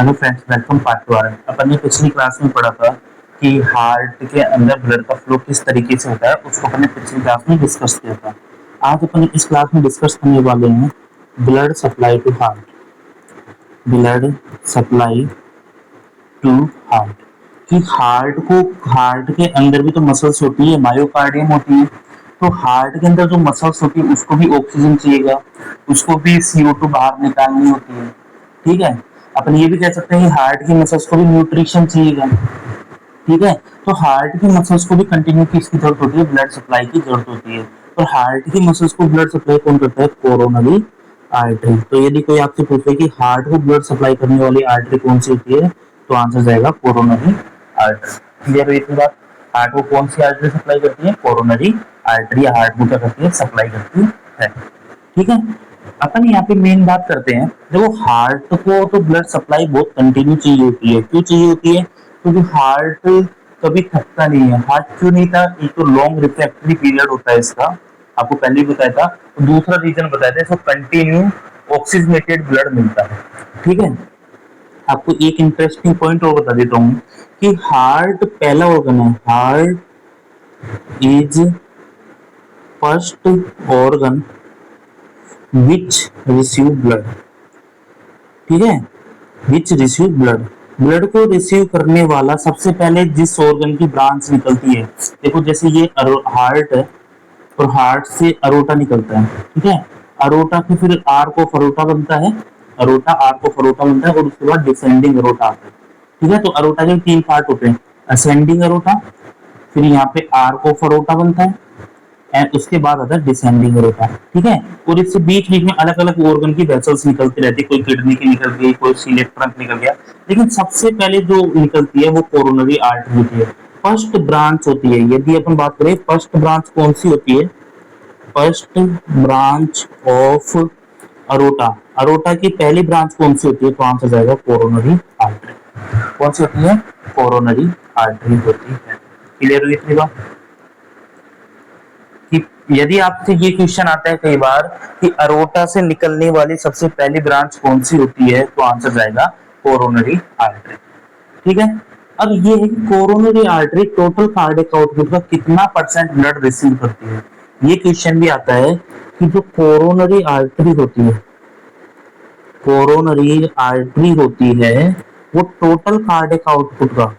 Hello friends, welcome part 2 अपन ने पिछली class में पढ़ा था कि हार्ट के अंदर ब्लड का फ्लो किस तरीके से होता है। उसको अपन ने पिछली क्लास में डिस्कस किया था। आज अपन इस क्लास में डिस्कस करने वाले हैं blood supply to heart. Blood supply to heart कि हार्ट के अंदर भी तो मसल्स होती है, मायोकार्डियम होती है। तो हार्ट के अंदर जो मसल्स होती है उसको भी ऑक्सीजन चाहिएगा, उसको भी CO2 बाहर निकालनी होती है। ठीक है, अपन ये भी कह सकते हैं कि हार्ट की मसल्स को भी न्यूट्रिशन चाहिएगा। ठीक है, तो हार्ट की मसल्स को भी कंटिन्यू किसकी जरूरत होती है? ब्लड सप्लाई की जरूरत होती है। और हार्ट की मसल्स को ब्लड सप्लाई कौन करता है? Coronary artery. तो यदि कोई आपसे पूछे कि हार्ट को ब्लड सप्लाई करने वाली आर्टरी कौन सी होती है, तो आंसर जाएगा कोरोनरी आर्टरी। क्लियर हुई इतनी बात? हार्ट को कौन सी आर्टरी सप्लाई करती है? कोरोनरी आर्टरी हार्ट को क्या करती है? सप्लाई करती है। ठीक है, अपन यहाँ पे मेन बात करते हैं। देखो, हार्ट को तो ब्लड सप्लाई बहुत कंटिन्यू चाहिए होती है। क्यों चाहिए होती है? क्योंकि हार्ट कभी थकता नहीं है। हार्ट क्यों नहीं था? एक तो लॉन्ग रिफ्रैक्टरी पीरियड होता है इसका, आपको पहले ही बताया था। तो दूसरा रीजन बताया था, इसको कंटिन्यू ऑक्सीजनेटेड ब्लड मिलता है। ठीक है, आपको एक इंटरेस्टिंग पॉइंट और बता देता हूँ कि हार्ट पहला ऑर्गन है। Heart is first organ which receive blood. ठीक है, विच रिसीव ब्लड। ब्लड को रिसीव करने वाला सबसे पहले जिस ऑर्गन की ब्रांच निकलती है, देखो जैसे ये हार्ट है और हार्ट से अरोटा निकलता है। ठीक है, अरोटा से फिर आर को फरोटा बनता है। अरोटा आर को फरोटा बनता है और उसके बाद डिसेंडिंग अरोटा आता है। ठीक है, तो अरोटा के 3 पार्ट होते हैं। असेंडिंग अरोटा, फिर यहाँ पे आर को फरोटा बनता है एंड उसके बाद आता है डिसेंडिंग होता है। ठीक है, और इससे बीच बीच में अलग अलग ऑर्गन की वेसल्स निकलती रहती है। कोई किडनी की निकल गई, कोई सीलेट ट्रंक निकल गया, लेकिन सबसे पहले जो निकलती है वो कोरोनरी आर्टरी होती है। फर्स्ट ब्रांच होती है। यदि अपन बात करें फर्स्ट ब्रांच कौन सी होती है, first branch of aorta, aorta की पहली ब्रांच कौन सी होती है, तो आंसर जाएगा कोरोनरी आर्टरी। कौन सी होती है? कोरोनरी आर्टरी होती है। क्लियर हुई इतनी बात? कि यदि आपसे ये क्वेश्चन आता है कई बार कि अरोटा से निकलने वाली सबसे पहली ब्रांच कौन सी होती है, तो आंसर जाएगा कोरोनरी आर्टरी। ठीक है, अब ये है कि coronary artery total cardiac output का कितना परसेंट ब्लड रिसीव करती है। ये क्वेश्चन भी आता है कि जो कोरोनरी आर्टरी होती है, कोरोनरी आर्टरी होती है, वो टोटल कार्डियक आउटपुट का,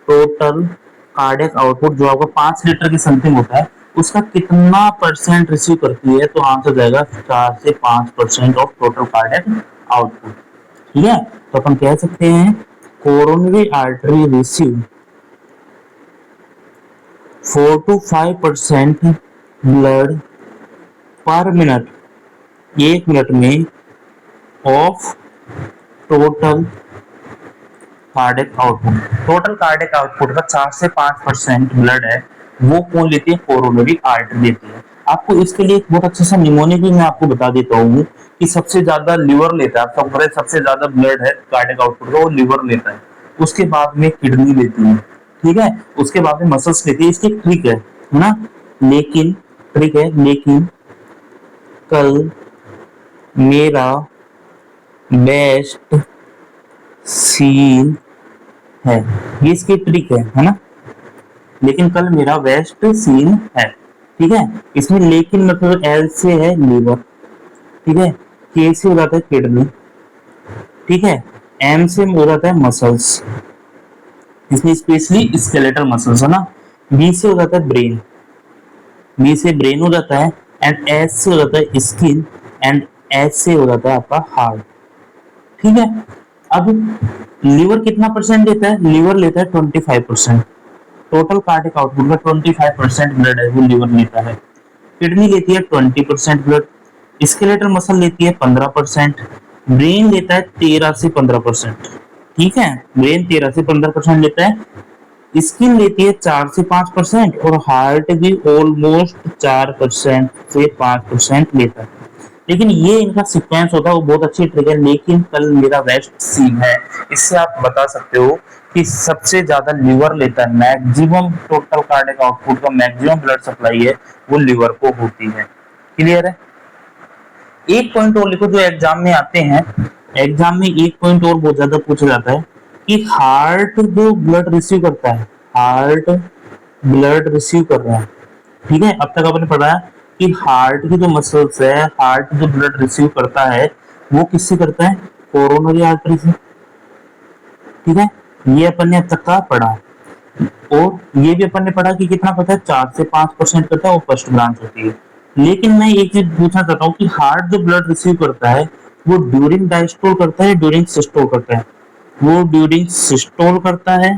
टोटल कार्डियक आउटपुट जो आपका 5 लीटर की समथिंग होता है, उसका कितना परसेंट रिसीव करती है, तो आंसर जाएगा 4 से 5% ऑफ टोटल कार्डियक आउटपुट। ठीक है, तो अपन कह सकते हैं coronary artery receive 4 to 5% blood per minute, 1 minute में, of total cardiac output. Total cardiac output का 4 से 5% ब्लड है, वो कौन लेती है? कोरोनरी आर्टरी लेती है। आपको इसके लिए एक बहुत अच्छा सा निमोनिक भी मैं आपको बता देता हूँ कि सबसे ज्यादा लिवर लेता है। आपको पता है सबसे ज्यादा ब्लड है कार्डियक आउटपुट का, वो लिवर लेता है। उसके बाद में किडनी लेती है। ठीक है, उसके बाद में मसल्स लेती है। इसकी ट्रिक है ना, लेकिन ट्रिक है, लेकिन कल मेरा बेस्ट सीन है, ये इसकी ट्रिक है ना। लेकिन कल मेरा बेस्ट सीन है। ठीक है, इसमें लेकिन मतलब एल से है लीवर, ठीक है, के से हो जाता है किडनी, ठीक है, एम से हो जाता है मसल्स, इसमें स्पेशली स्केलेटल मसल्स है ना, बी से हो जाता है ब्रेन, बी से ब्रेन हो जाता है, एंड एस से हो जाता है स्किन, एंड एच से हो जाता है आपका हार्ट। ठीक है, अब लीवर कितना परसेंट लेता है? लीवर लेता है 25%। टोटल कार्डियक आउटपुट का 25% ब्लड है वो लीवर लेता है। किडनी लेती है 20% ब्लड, स्केलेटल मसल लेती है 15%, ब्रेन लेता है 13 से 15%। ठीक है, ब्रेन 13 से 15% लेता है, स्किन लेती है 4 से 5% और हार्ट भी ऑलमोस्ट 4% से 5% लेता है। लेकिन ये इनका सीक्वेंस होता है वो बहुत अच्छी ट्रिक है। लेकिन कल मेरा बेस्ट सीन है, इससे आप बता सकते हो कि सबसे ज्यादा लिवर लेता है, मैक्सिमम टोटल कार्डियक आउटपुट का मैक्सिमम ब्लड सप्लाई है वो लिवर को होती है। क्लियर है? एक पॉइंट और लिखो जो एग्जाम में आते हैं, एग्जाम में एक पॉइंट और बहुत ज्यादा पूछा जाता है कि हार्ट जो ब्लड रिसीव करता है, हार्ट ब्लड रिसीव कर रहा है, ठीक है। अब तक आपने पढ़ा कि हार्ट की जो मसल्स है, हार्ट जो ब्लड रिसीव करता है वो किससे करता है, कोरोनरी आर्टरी से, ठीक है। ये अपन ने अब तक का पढ़ा। और ये भी अपन ने पढ़ा कि कितना पता है, 4 से 5% करता है वो फर्स्ट ब्रांच होती है। लेकिन मैं एक चीज पूछना चाहता हूँ कि हार्ट जो ब्लड रिसीव करता है वो ड्यूरिंग डायस्टोल करता है, ड्यूरिंग सिस्टोल करता है, वो ड्यूरिंग सिस्टोल करता है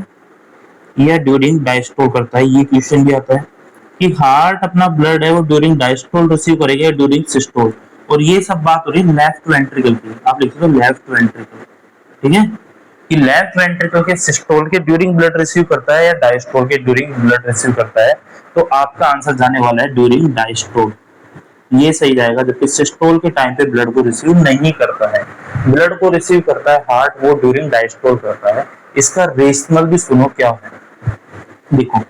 या ड्यूरिंग डायस्टोल करता है, ये क्वेश्चन भी आता है कि हार्ट अपना ब्लड है वो ड्यूरिंग डायस्टोल रिसीव करेगा या ड्यूरिंग सिस्टोल। और ये सब बात हो रही है लेफ्ट वेंट्रिकल की, आप लिख दो लेफ्ट वेंट्रिकल, ठीक है। कि लेफ्ट वेंट्रिकल के सिस्टोल के ड्यूरिंग ब्लड रिसीव करता है या डायस्टोल के ड्यूरिंग ब्लड रिसीव करता है, तो आपका आंसर जाने वाला है ड्यूरिंग डायस्टोल, ये सही जाएगा। जबकि सिस्टोल के टाइम पे ब्लड को रिसीव नहीं करता है, ब्लड को रिसीव करता है हार्ट, वो ड्यूरिंग डायस्टोल करता है। इसका रेशनल भी सुनो क्या है, देखो।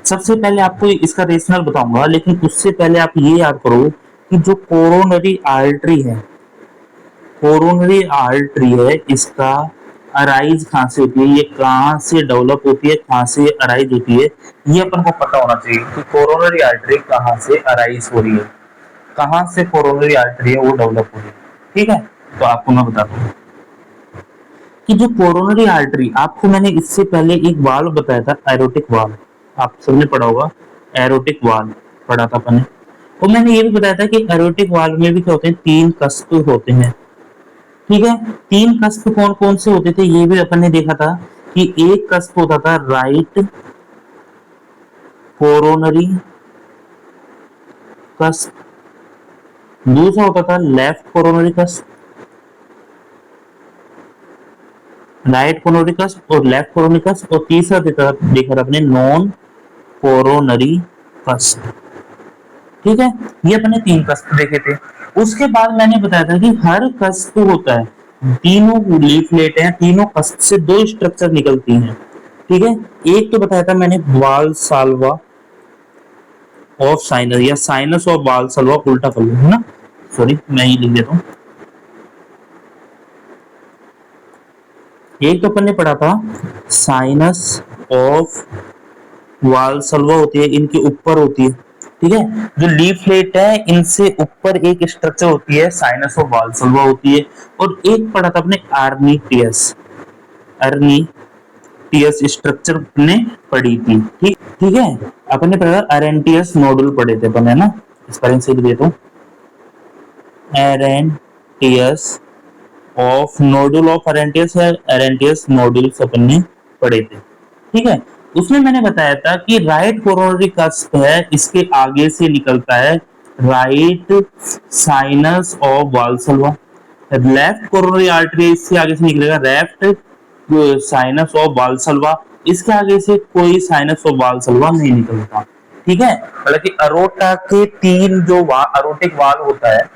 सबसे पहले आपको इसका रेशनल बताऊंगा, लेकिन उससे पहले आप ये याद करो कि जो कोरोनरी आर्टरी है, कोरोनरी आर्टरी है, इसका अराइज कहाँ से होती है, ये कहाँ से डेवलप होती है, कहाँ से अराइज होती है, ये अपन को पता होना चाहिए कि कोरोनरी आर्टरी कहाँ से अराइज हो रही है, कहाँ से कोरोनरी आर्टरी है वो डेवलप हो रही है, ठीक है। तो आपको मैं बताता हूँ कि जो कोरोनरी आर्टरी, आपको मैंने इससे पहले एक वाल्व बताया था, एरोटिक वाल्व, आप सबने पढ़ा होगा, एरोटिक वाल्व पढ़ा था अपन ने। और मैंने ये भी बताया था कि एरोटिक वाल्व में भी क्या होते हैं, 3 कस्प होते हैं, ठीक है। 3 कस्प कौन कौन से होते थे ये भी अपन ने देखा था कि एक कस्प होता था राइट कोरोनरी कस्प, दूसरा होता था left coronary cusp, right coronary cusp और लेफ्ट कोरोनरी कस्प, और तीसरा देखा था अपने नॉन कोरोनरी कस्प, ठीक है। ये अपने 3 कस्प देखे थे। उसके बाद मैंने बताया था कि हर कस्प होता है, तीनों लीफलेट हैं, तीनों कस्प से 2 स्ट्रक्चर निकलती हैं, ठीक है। एक तो बताया था मैंने वालसाल्वा ऑफ साइनस, या साइनस ऑफ वालसाल्वा, उल्टा कर लो है ना, सॉरी मैं ही लिख देता हूँ। एक तो अपन ने पढ़ा था साइनस ऑफ वालसल्वा होती है, इनके ऊपर होती है, ठीक है। जो लीफलेट है इनसे ऊपर एक स्ट्रक्चर होती है, साइनस ऑफ वालसल्वा होती है। और एक पढ़ा था अपने अर्निटियस, अर्निटियस स्ट्रक्चर ने पढ़ी थी, ठीक ठीक है। अपन ने पढ़ा अरेंटियस नोडुल पढ़े थे अपन, है ना, इस पर से लिख देता हूँ, एरेंटियस ऑफ नोडुल ऑफ अरेंटियस है, अरेंटियस नोडुल्स अपन ने पढ़े थे, ठीक है। उसमें मैंने बताया था कि राइट कोरोनरी कस्प है, इसके आगे से निकलता है right sinus of Valsalva, left coronary artery इससे आगे से निकलेगा लेफ्ट साइनस ऑफ वालसल्वा, इसके आगे से कोई साइनस ऑफ वालसल्वा नहीं निकलता, ठीक है। मतलब कि अरोटा के 3 जो अरोटिक वाल होता है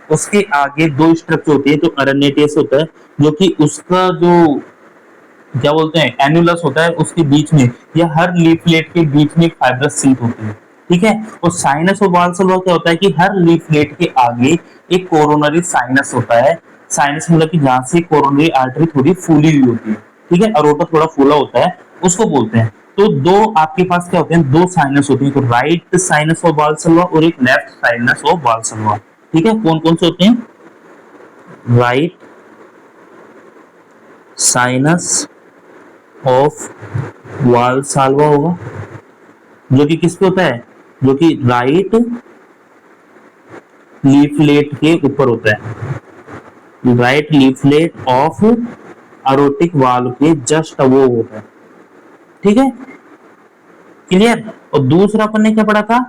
उसके आगे 2 स्ट्रक्चर होती है, जो अरेनेटियस होता है, जो कि उसका जो क्या बोलते हैं एनुलस होता है उसके बीच में, या हर लीफलेट के बीच में फाइब्रस सीट होती है, ठीक है। और साइनस और वालसल्वा क्या होता है कि हर लीफलेट के आगे एक कोरोनरी साइनस होता है, साइनस मतलब कि जहां से कोरोनरी आर्टरी थोड़ी फूली हुई होती है, ठीक है, अरोटा थोड़ा फूला होता है, उसको बोलते हैं। तो दो आपके पास क्या होते हैं, 2 साइनस होती है, तो राइट साइनस ऑफ वालसल्वा और एक लेफ्ट साइनस ऑफ वालसल्वा, ठीक है। कौन कौन से होते हैं, राइट साइनस ऑफ वालसाल्वा होगा, जो कि किस पे होता है, जो कि राइट लीफलेट के ऊपर होता है, राइट लीफलेट ऑफ अरोटिक वाल के जस्ट अबोव होता है, ठीक है, क्लियर। और दूसरा अपन ने क्या पढ़ा था,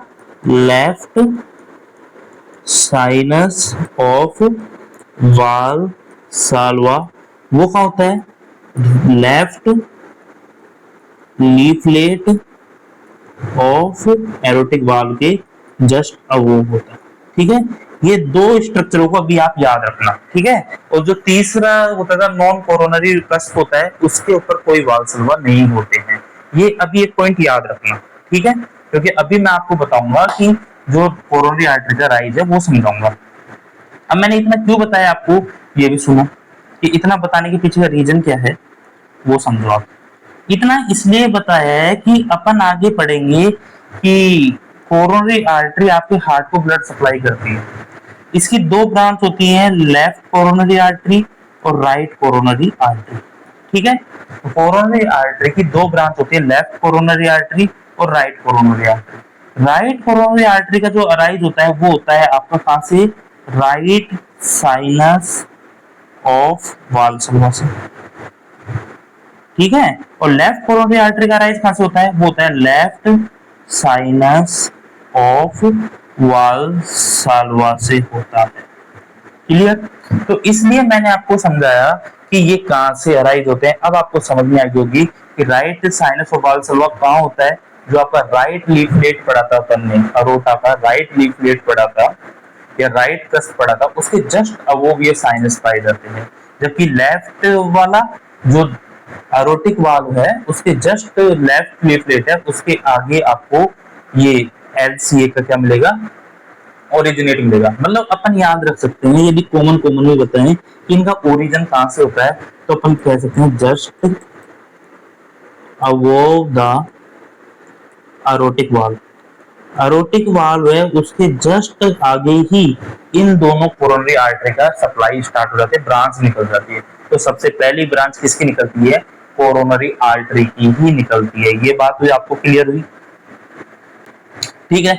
लेफ्ट साइनस ऑफ वाल साल्वा, वो क्या होता है, left leaflet of aortic valve के जस्ट अबोव होता है, ठीक है। ये 2 स्ट्रक्चरों को अभी आप याद रखना, ठीक है। और जो तीसरा होता था नॉन कोरोनरी कस्प होता है, उसके ऊपर कोई वाल्सल्वा नहीं होते हैं, ये अभी एक पॉइंट याद रखना, ठीक है। क्योंकि अभी मैं आपको बताऊंगा कि जो कोरोनरी आर्टरी का राइज है वो समझाऊंगा। अब मैंने इतना क्यों बताया आपको, ये भी सुनो। कि इतना बताने के पीछे का रीजन क्या है वो समझो आप। इतना इसलिए बताया है कि अपन आगे पढ़ेंगे कि कोरोनरी आर्टरी आपके हार्ट को ब्लड सप्लाई करती है। इसकी दो ब्रांच होती हैं, लेफ्ट कोरोनरी आर्टरी और राइट कोरोनरी आर्टरी। ठीक है, तो कोरोनरी आर्टरी की दो ब्रांच होती है, लेफ्ट कोरोनरी आर्टरी और right coronary artery. Right coronary artery का जो अराइज होता है वो होता है आपका कहां से, राइट साइनस ऑफ वाल्सल्वा से। ठीक है, और लेफ्ट कोरोनरी आर्टरी का अराइज कहां से होता है, वो होता है लेफ्ट साइनस ऑफ वाल्सल्वा से होता है। क्लियर, तो इसलिए मैंने आपको समझाया कि ये कहां से अराइज होते हैं। अब आपको समझ में आ गई होगी कि राइट साइनस ऑफ वाल्सल्वा कहां होता है, जो आपका राइट लीफलेट पढ़ा था अपन ने, अरोटा का राइट लीफलेट पढ़ा था या राइट कस्ट पढ़ा था, उसके जस्ट अबोव ये साइनस पाए जाते हैं। जबकि लेफ्ट वाला जो एरोटिक वाल्व है उसके जस्ट लेफ्ट लीफलेट है, उसके आगे आपको ये एलसीए का क्या मिलेगा, ओरिजिनेट मिलेगा। मतलब अपन याद रख सकते हैं, यदि कॉमन में बताएं कि इनका ओरिजिन कहां से होता है, तो अपन कह सकते हैं just above the aortic valve. Aortic valve है उसके जस्ट आगे ही इन दोनों कोरोनरी आर्टरी का सप्लाई स्टार्ट हो जाती है, ब्रांच निकल जाती है। तो सबसे पहली ब्रांच किसकी निकलती है, कोरोनरी आर्टरी की ही निकलती है। ये बात हुई आपको क्लियर हुई। ठीक है,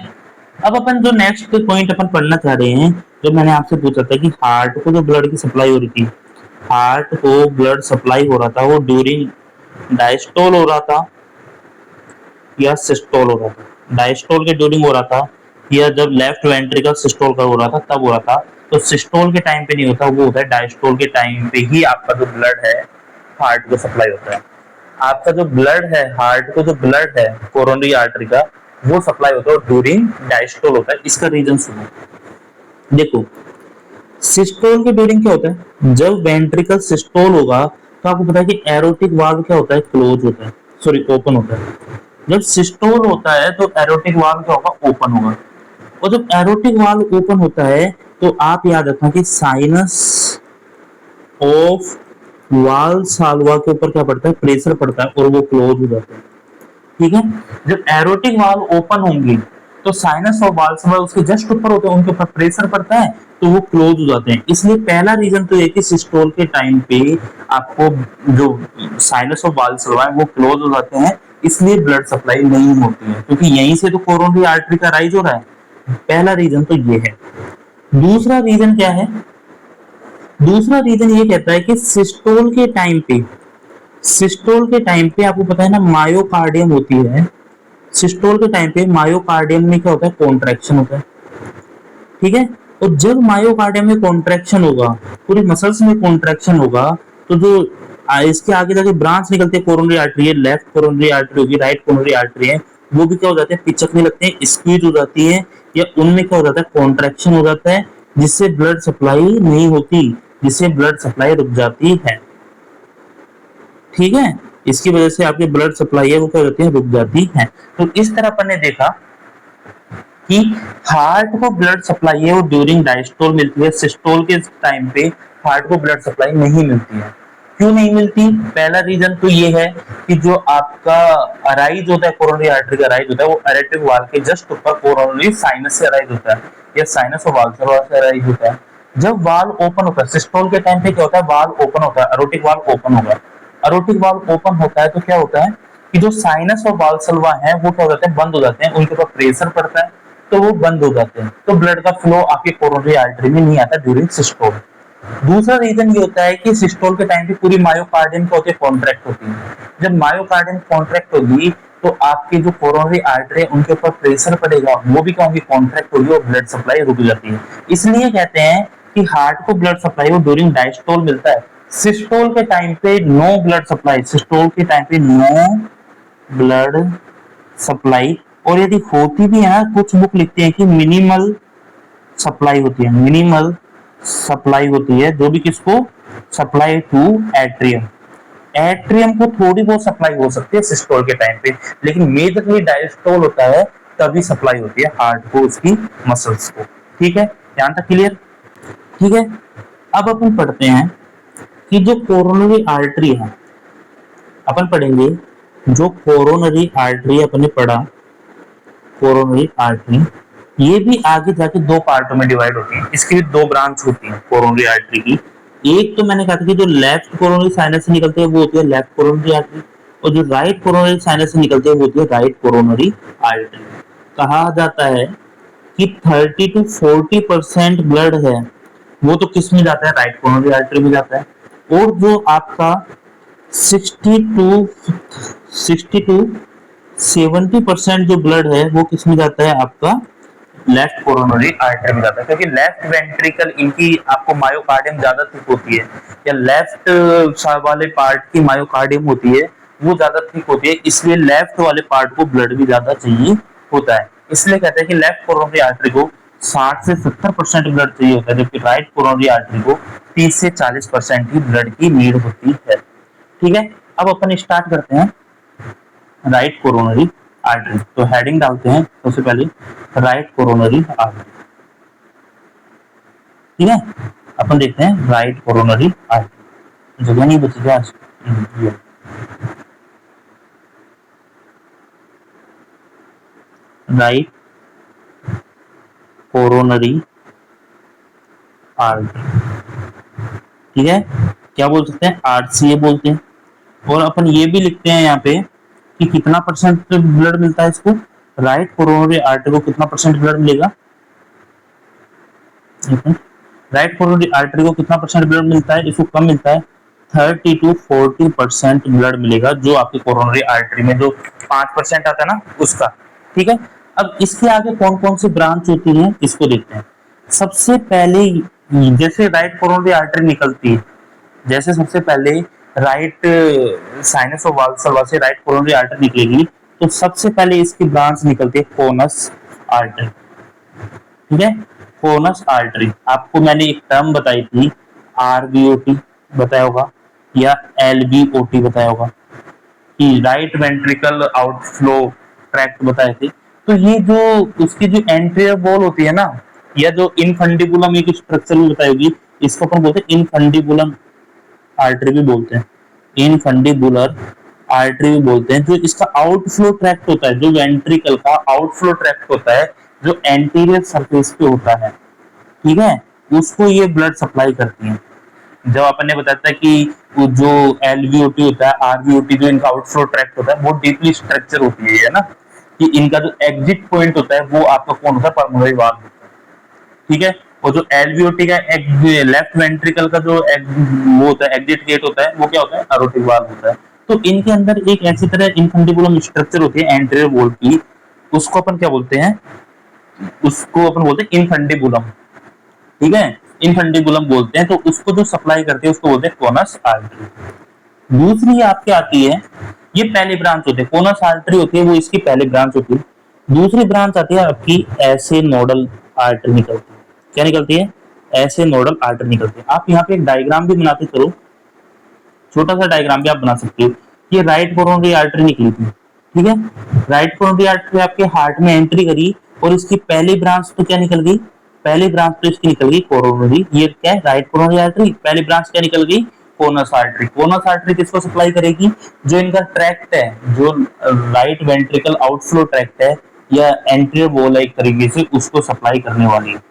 अब अपन जो नेक्स्ट पॉइंट अपन पढ़ना चाह रहे हैं, जो मैंने आपसे पूछा था कि हार्ट को जो ब्लड की सप्लाई हो रही थी, हार्ट को ब्लड सप्लाई हो रहा था वो ड्यूरिंग डायस्टोल हो रहा था या सिस्टोल हो रहा था। डायस्टोल के ड्यूरिंग हो रहा था या जब लेफ्ट वेंट्रिकल सिस्टोल का हो रहा था तब हो रहा था। तो सिस्टोल के टाइम पे नहीं होता, वो होता है डायस्टोल के टाइम पे ही आपका जो ब्लड है हार्ट को सप्लाई होता है। आपका जो ब्लड है हार्ट को, जो ब्लड है कोरोनरी आर्टरी का, वो सप्लाई होता है और ड्यूरिंग डायस्टोल होता है। इसका रीजन सुनो, देखो सिस्टोल के ड्यूरिंग क्या होता है, जब वेंट्रिकल सिस्टोल होगा तो आपको पता है कि एरोटिक वाल्व क्या होता है, क्लोज होता है, सॉरी ओपन होता है। जब सिस्टोल होता है तो एरोटिक वाल्व क्या होगा, ओपन होगा। और जब एरोटिक वाल्व ओपन होता है तो आप याद रखना कि साइनस ऑफ वाल्सल्वा के ऊपर क्या पड़ता है, प्रेशर पड़ता है और वो क्लोज हो जाता है। ठीक है, जब एरोटिक वाल्व ओपन होंगे तो साइनस ऑफ वाल्सल्वा उसके जस्ट ऊपर होते हैं, उनके ऊपर प्रेशर पड़ता है तो वो क्लोज हो जाते हैं। इसलिए पहला रीजन तो ये कि सिस्टोल के टाइम पे आपको जो साइनस ऑफ वाल्सल्वा है वो क्लोज हो जाते हैं, इसलिए ब्लड सप्लाई नहीं होती है, क्योंकि यहीं से तो कोरोनरी आर्टरी का राइज हो रहा है। पहला रीजन तो ये है। दूसरा रीजन क्या है, दूसरा रीजन ये कहता है कि सिस्टोल के टाइम पे, सिस्टोल के टाइम पे आपको पता है ना मायोकार्डियम होती है। सिस्टोल के टाइम पे मायोकार्डियम में क्या होता है, कॉन्ट्रैक्शन होता है। ठीक है, और जब मायोकार्डियम में कॉन्ट्रैक्शन होगा, पूरी मसल्स में कॉन्ट्रैक्शन होगा, तो जो इसके आगे जाके ब्रांच निकलती है कोरोनरी आर्टरी है, लेफ्ट कोरोनरी आर्टरी होगी, राइट कोरोनरी आर्टरी है, वो भी क्या हो जाते हैं, पिचकने लगते हैं, स्क्वीज हो जाती है, या उनमें क्या हो जाता है, कॉन्ट्रैक्शन हो जाता है, जिससे ब्लड सप्लाई नहीं होती, जिससे ब्लड सप्लाई रुक जाती है। ठीक है, इसकी वजह से आपकी ब्लड सप्लाई है वो क्या हो जाती है, रुक जाती है। तो इस तरह अपन ने देखा कि हार्ट को ब्लड सप्लाई है वो ड्यूरिंग डायस्टोल मिलती है, सिस्टोल के टाइम पे हार्ट को ब्लड सप्लाई नहीं मिलती है। क्यों नहीं मिलती, पहला रीजन तो ये है कि जो आपका अराइज होता है कोरोनरी आर्टरी का अराइज होता है वो एरोटिक वाल्व के जस्ट ऊपर कोरोनरी साइनस से अराइज होता है या साइनस ऑफ वाल्सल्वा से अराइज होता है। जब वाल्व ओपन होता है सिस्टोल के टाइम पे क्या होता है, वाल्व ओपन होता है, एरोटिक वाल्व ओपन होगा। एरोटिक वाल्व ओपन होता है तो क्या होता है कि जो साइनस और वाल्सल्वा है वो क्या हो जाते हैं, बंद हो जाते हैं, उनके ऊपर प्रेशर पड़ता है तो वो बंद हो जाते हैं, तो ब्लड का फ्लो आपके कोरोनरी आर्टरी में नहीं आता ड्यूरिंग सिस्टोल। दूसरा रीजन ये होता है कि सिस्टोल के टाइम पे पूरी मायोकार्डियम क्या होती है, कॉन्ट्रैक्ट होती है। जब मायोकार्डियम कॉन्ट्रैक्ट होगी तो आपके जो कोरोनरी आर्टरी है उनके ऊपर प्रेशर पड़ेगा, वो भी क्या होगी, कॉन्ट्रैक्ट होगी और ब्लड सप्लाई रुक जाती है। इसलिए कहते हैं कि हार्ट को ब्लड सप्लाई वो ड्यूरिंग डायस्टोल मिलता है, सिस्टोल के टाइम पे नो ब्लड सप्लाई, सिस्टोल के टाइम पे नो ब्लड सप्लाई। और यदि होती भी है ना, कुछ बुक लिखते हैं कि मिनिमल सप्लाई होती है, मिनिमल सप्लाई होती है, जो भी किसको, सप्लाई टू एट्रियम। एट्रियम को थोड़ी बहुत सप्लाई हो सकती है सिस्टोल के टाइम पे, लेकिन मेजरली डायस्टोल होता है तभी सप्लाई होती है हार्ट को, उसकी मसल्स को। ठीक है, यहाँ तक क्लियर। ठीक है, अब अपन पढ़ते हैं कि जो कोरोनरी आर्टरी है, अपन पढ़ेंगे जो कोरोनरी आर्टरी अपन ने पढ़ा, कोरोनरी आर्टरी ये भी आगे जाके दो पार्टों में डिवाइड होती है। इसकी भी दो ब्रांच होती है कोरोनरी आर्टरी की। एक तो मैंने कहा था कि जो लेफ्ट कोरोनरी साइनस से निकलते हैं वो होती है लेफ्ट कोरोनरी आर्टरी, और जो राइट कोरोनरी साइनस से निकलते हैं वो होती है राइट कोरोनरी आर्टरी। कहा जाता है कि 30 to 40% ब्लड है वो तो किस में जाता है, राइट कोरोनरी आर्टरी में जाता है, और जो आपका 60 to 70% जो ब्लड है वो किस में जाता है, आपका लेफ्ट कोरोनरी आर्टरी में जाता है। क्योंकि लेफ्ट वेंट्रिकल इनकी आपको मायोकार्डियम ज्यादा थिक होती है, या लेफ्ट वाले पार्ट की मायोकार्डियम होती है वो ज्यादा थिक होती है, इसलिए लेफ्ट वाले पार्ट को ब्लड भी ज्यादा चाहिए होता है। इसलिए कहते हैं कि लेफ्ट कोरोनरी आर्टरी को 60 से 70% ब्लड चाहिए होता है, जबकि राइट कोरोनरी आर्टरी को 30 से 40% ही ब्लड की नीड होती है। ठीक है, अब अपन स्टार्ट करते हैं राइट कोरोनरी आर्टरी। तो हेडिंग डालते हैं सबसे पहले राइट कोरोनरी आर्टरी। ठीक है, अपन देखते हैं राइट कोरोनरी आर्टरी। जगह नहीं बची आज। राइट कोरोनरी आर्टरी, ठीक है, क्या बोल सकते हैं, आरसीए बोलते हैं। और अपन ये भी लिखते हैं यहाँ पे कि कितना परसेंट ब्लड मिलता है इसको, राइट कोरोनरी आर्टरी को कितना परसेंट ब्लड मिलेगा, राइट कोरोनरी आर्टरी को कितना परसेंट ब्लड मिलता है, इसको कम मिलता है, 30 to 40% ब्लड मिलेगा, जो आपकी कोरोनरी आर्टरी में जो 5% आता है ना उसका। ठीक है, अब इसके आगे कौन कौन सी ब्रांच होती है इसको देखते हैं। सबसे पहले जैसे राइट कोरोनरी आर्टरी निकलती है, जैसे सबसे पहले राइट साइनस ऑफ वाल्सरवा से राइट कोरोनरी आर्टरी निकलेगी, तो सबसे पहले इसकी ब्रांच निकलती है कोनस आर्टरी। ठीक है, कोनस आर्टरी आपको मैंने एक टर्म बताई थी, आरबीओटी बताया होगा या एलबीओटी बताया होगा, कि राइट वेंट्रिकल आउटफ्लो ट्रैक्ट बताए थे। तो ये जो उसकी जो एंटीरियर वॉल होती है ना, या जो इनफंडिबुलम एक स्ट्रक्चर भी बताई होगी, इसको अपन बोलते हैं इनफंडिबुलम आर्टरी भी बोलते हैं, इनफंडिबुलर आर्टरी भी बोलते हैं। जो इसका आउटफ्लो ट्रैक्ट होता है, जो वेंट्रिकल का आउटफ्लो ट्रैक्ट होता है, जो एंटीरियर सरफेस पे होता है, ठीक है, उसको ये ब्लड सप्लाई करती है। जब अपन ने बताया था कि जो एलवीओटी होता है, आरवीओटी जो इनका आउटफ्लो ट्रैक्ट होता है, वो डीपली स्ट्रक्चर होती है ना, कि इनका जो एग्जिट पॉइंट होता है वो आपका कौन होता है, पल्मोनरी वाल्व होता है। ठीक है, और जो एलवीओटी का लेफ्ट वेंट्रिकल का जो वो होता है एग्जिट गेट होता है, वो क्या होता है, एरोटिक वाल्व होता है। तो इनके अंदर एक ऐसी तरह इनफंडिबुलम स्ट्रक्चर होती है एंटीरियर वॉल की, उसको अपन क्या बोलते हैं, उसको अपन बोलते हैं इनफंडिबुलम। ठीक है, इनफंडिबुलम बोलते हैं। तो उसको जो सप्लाई करते हैं उसको बोलते हैं कोनस आर्टरी। दूसरी आपके आती है, ये पहली ब्रांच होती है, कोनस आर्टरी होती है वो इसकी पहली ब्रांच होती है। दूसरी ब्रांच आती है आपकी ऐसे नोडल आर्टरी निकलती है। क्या निकलती है, ऐसे नोडल आर्टरी निकलती है। आप यहाँ पे एक डायग्राम भी बनाते चलो, छोटा सा डायग्राम भी आप बना सकते हो। ये राइट कोरोनरी आर्टरी निकली थी, ठीक है, राइट कोरोनरी आर्टरी आपके हार्ट में एंट्री करी, और इसकी पहली ब्रांच तो क्या निकल गई, पहली ब्रांच तो इसकी निकल गई कोरोनरी, ये क्या है, राइट कोरोनरी आर्टरी। पहली ब्रांच क्या निकल गई, कोनस आर्टरी। कोनस आर्टरी किसको सप्लाई करेगी, जो इनका ट्रैक्ट है, जो राइट वेंट्रिकल आउटफ्लो ट्रैक्ट है या एंट्रियर वॉल है एक तरीके से, उसको सप्लाई करने वाली है।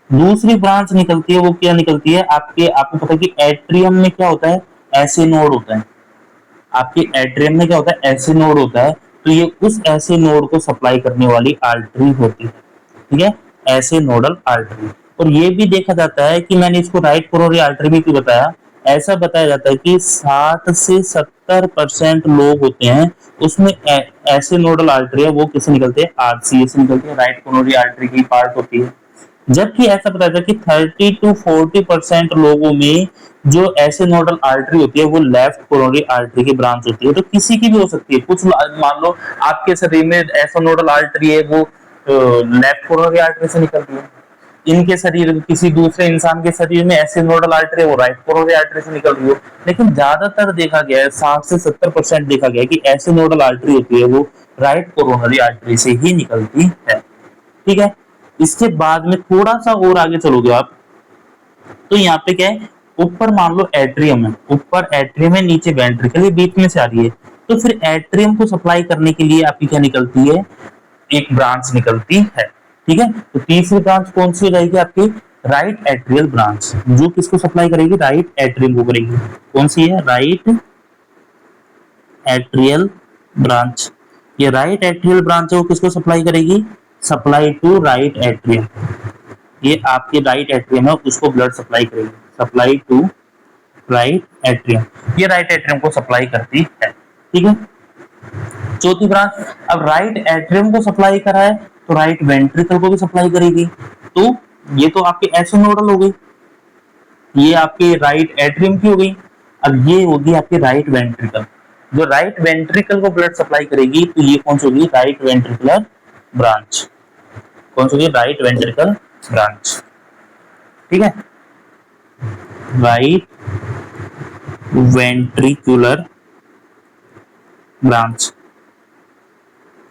दूसरी ब्रांच निकलती है, वो क्या निकलती है, आपके आपको पता है कि एट्रियम में क्या होता है, ऐसे नोड होता है। आपके एट्रियम में क्या होता है, ऐसे नोड होता है। तो ये उस ऐसे नोड को सप्लाई करने वाली आर्टरी होती है। ठीक है, ऐसे नोडल आर्टरी। और ये भी देखा जाता है कि मैंने इसको राइट कोरोनरी आर्टरी भी क्यों बताया, ऐसा बताया जाता है कि 60 से 70% लोग होते हैं उसमें ऐसे नोडल आर्टरी है वो किससे निकलते हैं, आरसीए से निकलते हैं, राइट कोरोनरी आर्टरी की पार्ट होती है। जबकि ऐसा बताया था कि 30 to 40% लोगों में जो ऐसे नोडल आर्टरी होती है वो लेफ्ट कोरोनरी आर्टरी की ब्रांच होती है। तो किसी की भी हो सकती है, कुछ मान लो आपके शरीर में ऐसा नोडल आर्टरी है वो लेफ्ट कोरोनरी आर्टरी से निकलती है, इनके शरीर किसी दूसरे इंसान के शरीर में ऐसे नोडल आर्टरी वो राइट कोरोनरी आर्टरी से निकल रही हो। लेकिन ज्यादातर देखा गया है, 60 से 70% देखा गया है कि ऐसे नोडल आर्टरी होती है वो राइट कोरोनरी आर्टरी से ही निकलती है। ठीक है, इसके बाद में थोड़ा सा और आगे चलोगे आप, तो यहाँ पे क्या है, ऊपर मान लो एट्रियम है, ऊपर एट्रियम है, नीचे वेंट्रिकल, ये बीच में से आ रही है, तो फिर एट्रियम को सप्लाई करने के लिए आपकी क्या निकलती है, एक ब्रांच निकलती है। ठीक है, तो तीसरी ब्रांच कौन सी हो जाएगी आपकी, राइट एट्रियल ब्रांच, जो किसको सप्लाई करेगी, राइट एट्रियम को करेगी। कौन सी है, राइट एट्रियल ब्रांच। ये राइट एट्रियल ब्रांच है, वो किसको सप्लाई करेगी, सप्लाई टू राइट एट्रियम। ये आपके राइट एट्रियम है, उसको ब्लड सप्लाई करेगी, सप्लाई टू राइट एट्रियम। ये राइट एट्रियम को सप्लाई करती है। ठीक है, चौथी ब्रांच, अब राइट एट्रियम को सप्लाई करा है तो राइट वेंट्रिकल को भी सप्लाई करेगी। तो ये तो आपके ऐसे नोडल हो गई, ये आपके राइट एट्रियम की हो गई। अब ये होगी आपके राइट वेंट्रिकल, जो राइट वेंट्रिकल को ब्लड सप्लाई करेगी, तो ये कौन सी होगी, राइट वेंट्रिकुलर ब्रांच। कौन सी होगी, राइट वेंट्रिकल ब्रांच। ठीक है, राइट वेंट्रिकुलर ब्रांच।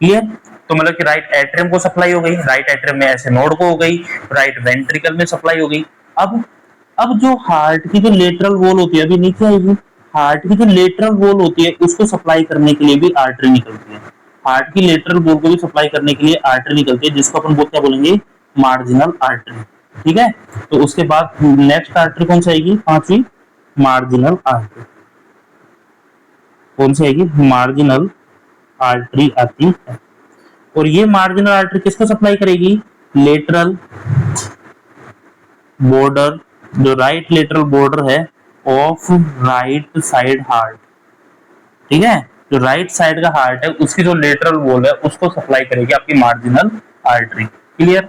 क्लियर, तो मतलब कि राइट एट्रियम को सप्लाई हो गई, राइट एट्रियम में ऐसे नोड को हो गई, राइट वेंट्रिकल में सप्लाई हो गई। अब जो हार्ट की जो लेटरल वॉल होती है, अभी नीचे आएगी, हार्ट की जो लेटरल वॉल होती है उसको सप्लाई करने के लिए भी आर्टरी निकलती है। हार्ट की लेटरल वॉल को भी सप्लाई करने के लिए आर्टरी निकलती है, जिसको अपन क्या बोलेंगे, मार्जिनल आर्टरी। ठीक है, तो उसके बाद नेक्स्ट आर्टरी कौन सी आएगी, पांचवी, मार्जिनल आर्टरी। कौन सी आएगी, मार्जिनल आर्टरी आती है। और ये मार्जिनल आर्टरी किसको सप्लाई करेगी, लेटरल बॉर्डर, जो राइट लेटरल बॉर्डर है ऑफ राइट साइड हार्ट। ठीक है, जो राइट साइड का हार्ट है उसकी जो लेटरल वॉल है उसको सप्लाई करेगी आपकी मार्जिनल आर्टरी। क्लियर,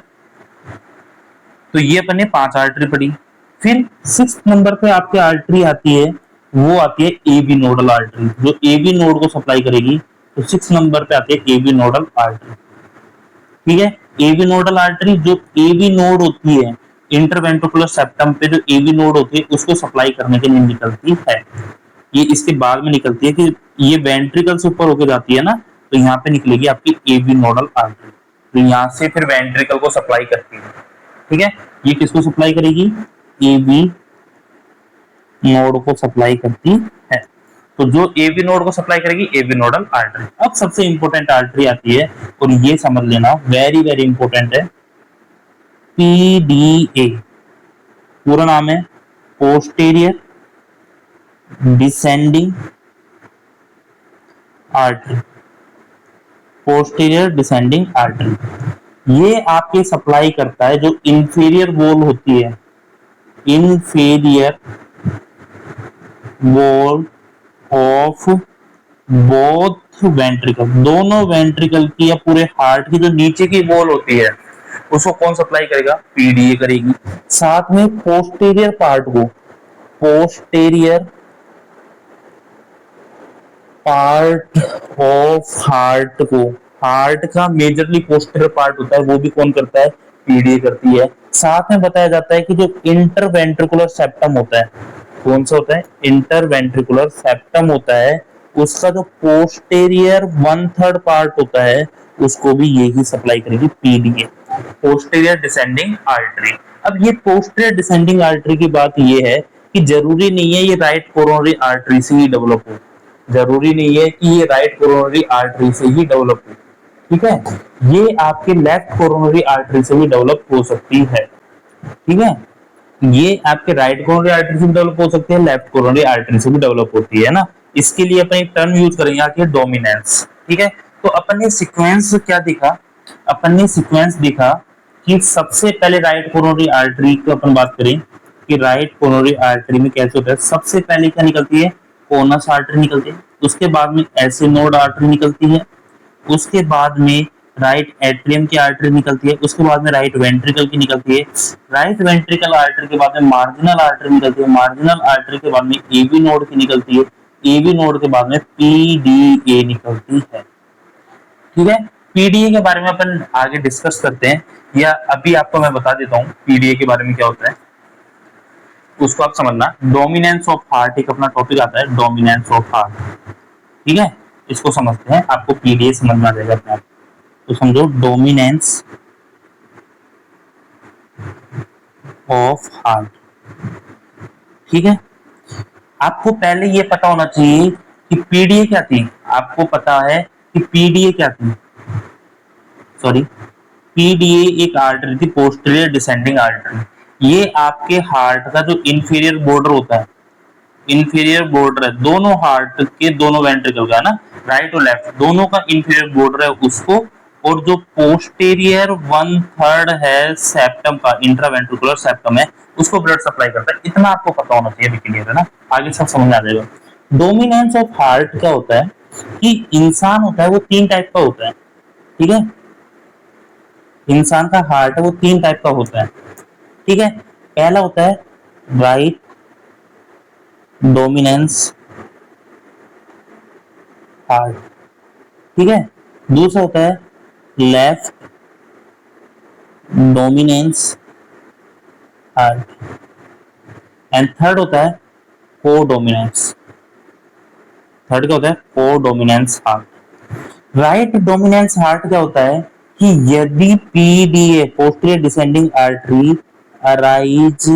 तो ये अपन ने 5 आर्टरी पढ़ी। फिर 6 नंबर पे आपकी आर्टरी आती है, वो आती है एबी नोडल आर्टरी, जो एबी नोड को सप्लाई करेगी। तो 6 नंबर पे आती है एबी नोडल आर्टरी। ठीक है, एबी नोडल आर्टरी, जो एबी नोड होती है इंटरवेंट्रिकुलर सेप्टम पे, जो एबी नोड होती है उसको सप्लाई करने के लिए निकलती है। ये इसके बाद में निकलती है कि ये वेंट्रिकल से ऊपर होके जाती है ना, तो यहाँ पे निकलेगी आपकी एबी नोडल आर्टरी, तो यहाँ से फिर वेंट्रिकल को सप्लाई करती है। ठीक है, ये किसको सप्लाई करेगी, एबी नोड को सप्लाई करती है। तो जो एबी नोड को सप्लाई करेगी, एबी नोडल आर्टरी। अब सबसे इंपॉर्टेंट आर्टरी आती है, और ये समझ लेना, वेरी वेरी इंपॉर्टेंट है, पीडीए। पूरा नाम है posterior descending artery. Posterior descending artery ये आपके सप्लाई करता है जो इंफीरियर वॉल होती है, inferior wall of both ventricle, दोनों वेंट्रिकल की या पूरे हार्ट की जो नीचे की वॉल होती है उसको कौन सप्लाई करेगा, पीडीए करेगी। साथ में पोस्टीरियर पार्ट को, पोस्टीरियर पार्ट ऑफ हार्ट को, हार्ट का मेजरली पोस्टीरियर पार्ट होता है, वो भी कौन करता है, पीडीए करती है। साथ में बताया जाता है कि जो इंटरवेंट्रिकुलर सेप्टम होता है, कौन सा होता है, इंटरवेंट्रिकुलर सेप्टम होता है, उसका जो पोस्टीरियर 1/3 पार्ट होता है उसको भी यही सप्लाई करेगी, पीडीए, पोस्टीरियर डिसेंडिंग आर्टरी। अब ये पोस्टीरियर डिसेंडिंग आर्टरी की बात ये है कि जरूरी नहीं है ये राइट कोरोनरी आर्टरी से ही डेवलप हो, जरूरी नहीं है कि ये राइट कोरोनरी आर्टरी से ही डेवलप हो। ठीक है, ये आपके लेफ्ट कोरोनरी आर्टरी से भी डेवलप हो सकती है। ठीक है, ये आपके राइट कोरोनरी आर्टरी से भी डेवलप हो सकती है, लेफ्ट कोरोनरी आर्टरी से भी डेवलप होती है ना। इसके लिए अपन एक टर्म यूज करेंगे आके, डोमिनेंस। ठीक है, तो अपन ने सीक्वेंस क्या दिखा, अपन ने सीक्वेंस दिखा कि सबसे पहले राइट कोरोनरी आर्टरी की अपन बात करें कि राइट कोरोनरी आर्टरी में कैसे होता है, सबसे पहले क्या निकलती है, कोनस आर्टरी निकलती है, उसके बाद में एसिनोड आर्टरी निकलती है, उसके बाद में राइट एट्रियम की आर्टरी निकलती है, उसके बाद में राइट वेंट्रिकल की निकलती है, राइट वेंट्रिकल आर्टरी के बाद में मार्जिनल आर्टरी निकलती है, मार्जिनल आर्टरी के बाद में एबी नोड की निकलती है, एबी नोड के बाद में पीडीए निकलती है। ठीक है, पीडीए के बारे में अपन आगे डिस्कस करते हैं, या अभी आपको मैं बता देता हूँ पीडीए के बारे में क्या होता है, उसको आप समझना। डोमिनेंस ऑफ हार्ट एक अपना टॉपिक आता है, डोमिनेंस ऑफ हार्ट। ठीक है, इसको समझते हैं, आपको पीडीए समझ में आ जाएगा अपने आप। तो समझो, डोमिनेंस ऑफ हार्ट। ठीक है। आपको पहले ये पता होना चाहिए कि पीडीए क्या थी। आपको पता है कि पीडीए क्या थी, सॉरी, पीडीए एक आर्टरी थी, पोस्टीरियर डिसेंडिंग आर्टरी। ये आपके हार्ट का जो इंफीरियर बॉर्डर होता है, इंफीरियर बॉर्डर है दोनों हार्ट के, दोनों वेंट्रिकल का ना, राइट और लेफ्ट दोनों का इंफीरियर बॉर्डर है उसको, और जो पोस्टीरियर 1/3 है सेप्टम का, इंट्रावेंट्रिकुलर सेप्टम है, उसको ब्लड सप्लाई करता है। इतना आपको पता होना चाहिए, क्लियर है ना, आगे सब समझ में आ जाएगा। डोमिनेंस ऑफ हार्ट क्या होता है कि इंसान होता है वो 3 टाइप का होता है, ठीक है। इंसान का हार्ट है वो 3 टाइप का होता है, ठीक है। पहला होता है राइट डोमिनेंस हार्ट, ठीक है। दूसरा होता है left dominance heart, and third होता है को डोमिनेंस। थर्ड क्या होता है? को dominance heart. Right dominance heart क्या होता है कि यदि PDA posterior descending artery arise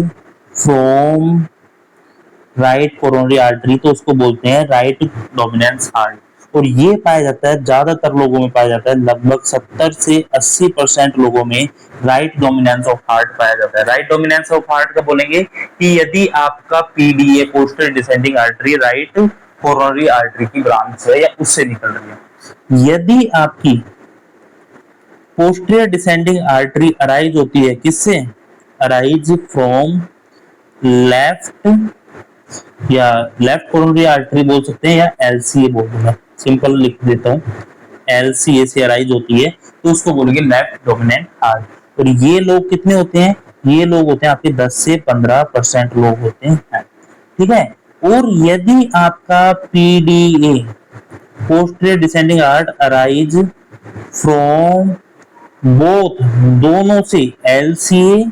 from right coronary artery, तो उसको बोलते हैं राइट डोमिनेंस हार्ट। और ये पाया जाता है, ज्यादातर लोगों में पाया जाता है, लगभग 70 से 80% लोगों में राइट डोमिनेंस ऑफ हार्ट पाया जाता है। राइट डोमिनेंस ऑफ हार्ट का बोलेंगे कि यदि आपका PDA posterior descending artery right coronary artery की ब्रांच है या उससे निकल रही है। यदि आपकी पोस्टीरियर डिसेंडिंग आर्टरी अराइज होती है किससे? अराइज फ्रॉम लेफ्ट, या लेफ्ट कोरोनरी आर्टरी बोल सकते हैं, या एलसीए बोल दूंगा, सिंपल लिख देता हूँ, एलसीए से अराइज होती है तो उसको बोलेंगे लेफ्ट डोमिनेंट हार्ट। और ये लोग कितने होते हैं? ये लोग होते हैं आपके 10 से 15% लोग होते हैं, ठीक है। और यदि आपका PDA posterior descending heart arise from both, दोनों से, एलसीए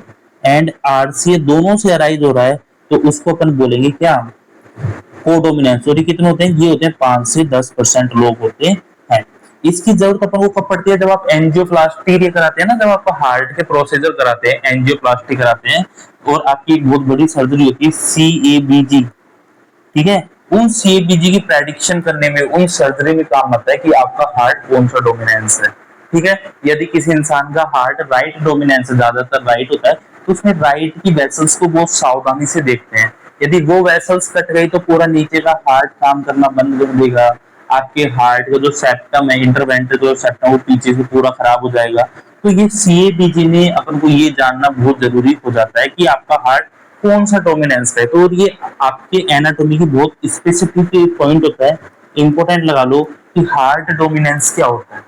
एंड आरसीए दोनों से अराइज हो रहा है, तो उसको अपन बोलेंगे क्या? कोडोमिनेंस। और ये कितने होते हैं? ये होते हैं 5 से 10% लोग होते हैं। इसकी जरूरत अपन को कब पड़ती है? जब आप एंजियोप्लास्टी कराते हैं ना, जब आप हार्ट के प्रोसीजर कराते हैं, एंजियोप्लास्टी कराते हैं, और आपकी बहुत बड़ी सर्जरी होती है सीएबीजी, ठीक है। उन सीएबीजी की प्रेडिक्शन करने में, उन सर्जरी में काम आता है कि आपका हार्ट कौन सा डोमिनेंस है, ठीक है। यदि किसी इंसान का हार्ट राइट डोमिनेंस है, ज्यादातर राइट होता है, तो उसमें राइट की वेसल्स को बहुत सावधानी से देखते हैं। यदि वो वेसल्स कट गई तो पूरा नीचे का हार्ट काम करना बंद कर देगा। आपके हार्ट का जो सेप्टम है, इंटरवेंट्रिकुलर सेप्टम, वो पीछे से पूरा खराब हो जाएगा। तो ये सीएबीजी में अपन को ये जानना बहुत जरूरी हो जाता है कि आपका हार्ट कौन सा डोमिनेंस है। तो ये आपके एनाटॉमी की बहुत स्पेसिफिक पॉइंट होता है, इंपॉर्टेंट लगा लो कि हार्ट डोमिनेंस क्या होता है।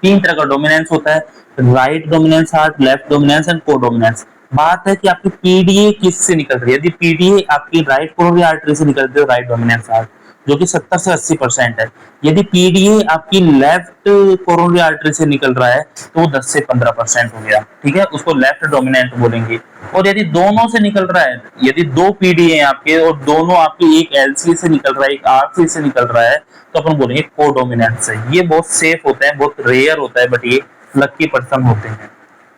3 तरह का डोमिनेंस होता है, right dominance heart, left dominance and को डोमिनेंस। बात है कि आपकी पीडीए किससे निकल रही है। यदि पीडीए आपकी राइट कोरोनरी आर्टरी से निकल रही है, राइट डोमिनेंस हार्ट, जो कि 70 से 80% है। यदि पीडीए आपकी लेफ्ट कोरोनरी आर्टरी से निकल रहा है तो वो 10 से 15% हो गया, ठीक है, उसको लेफ्ट डोमिनेंट बोलेंगे। और यदि दोनों से निकल रहा है, यदि 2 पीडीए हैं आपके और दोनों आपके, एक एलसी से निकल रहा है, एक आरसी से निकल रहा है, तो अपन बोलेंगे कोडोमिनेंस है। ये बहुत सेफ होता है, बहुत रेयर होता है, बट ये लकी पर्सन होते हैं,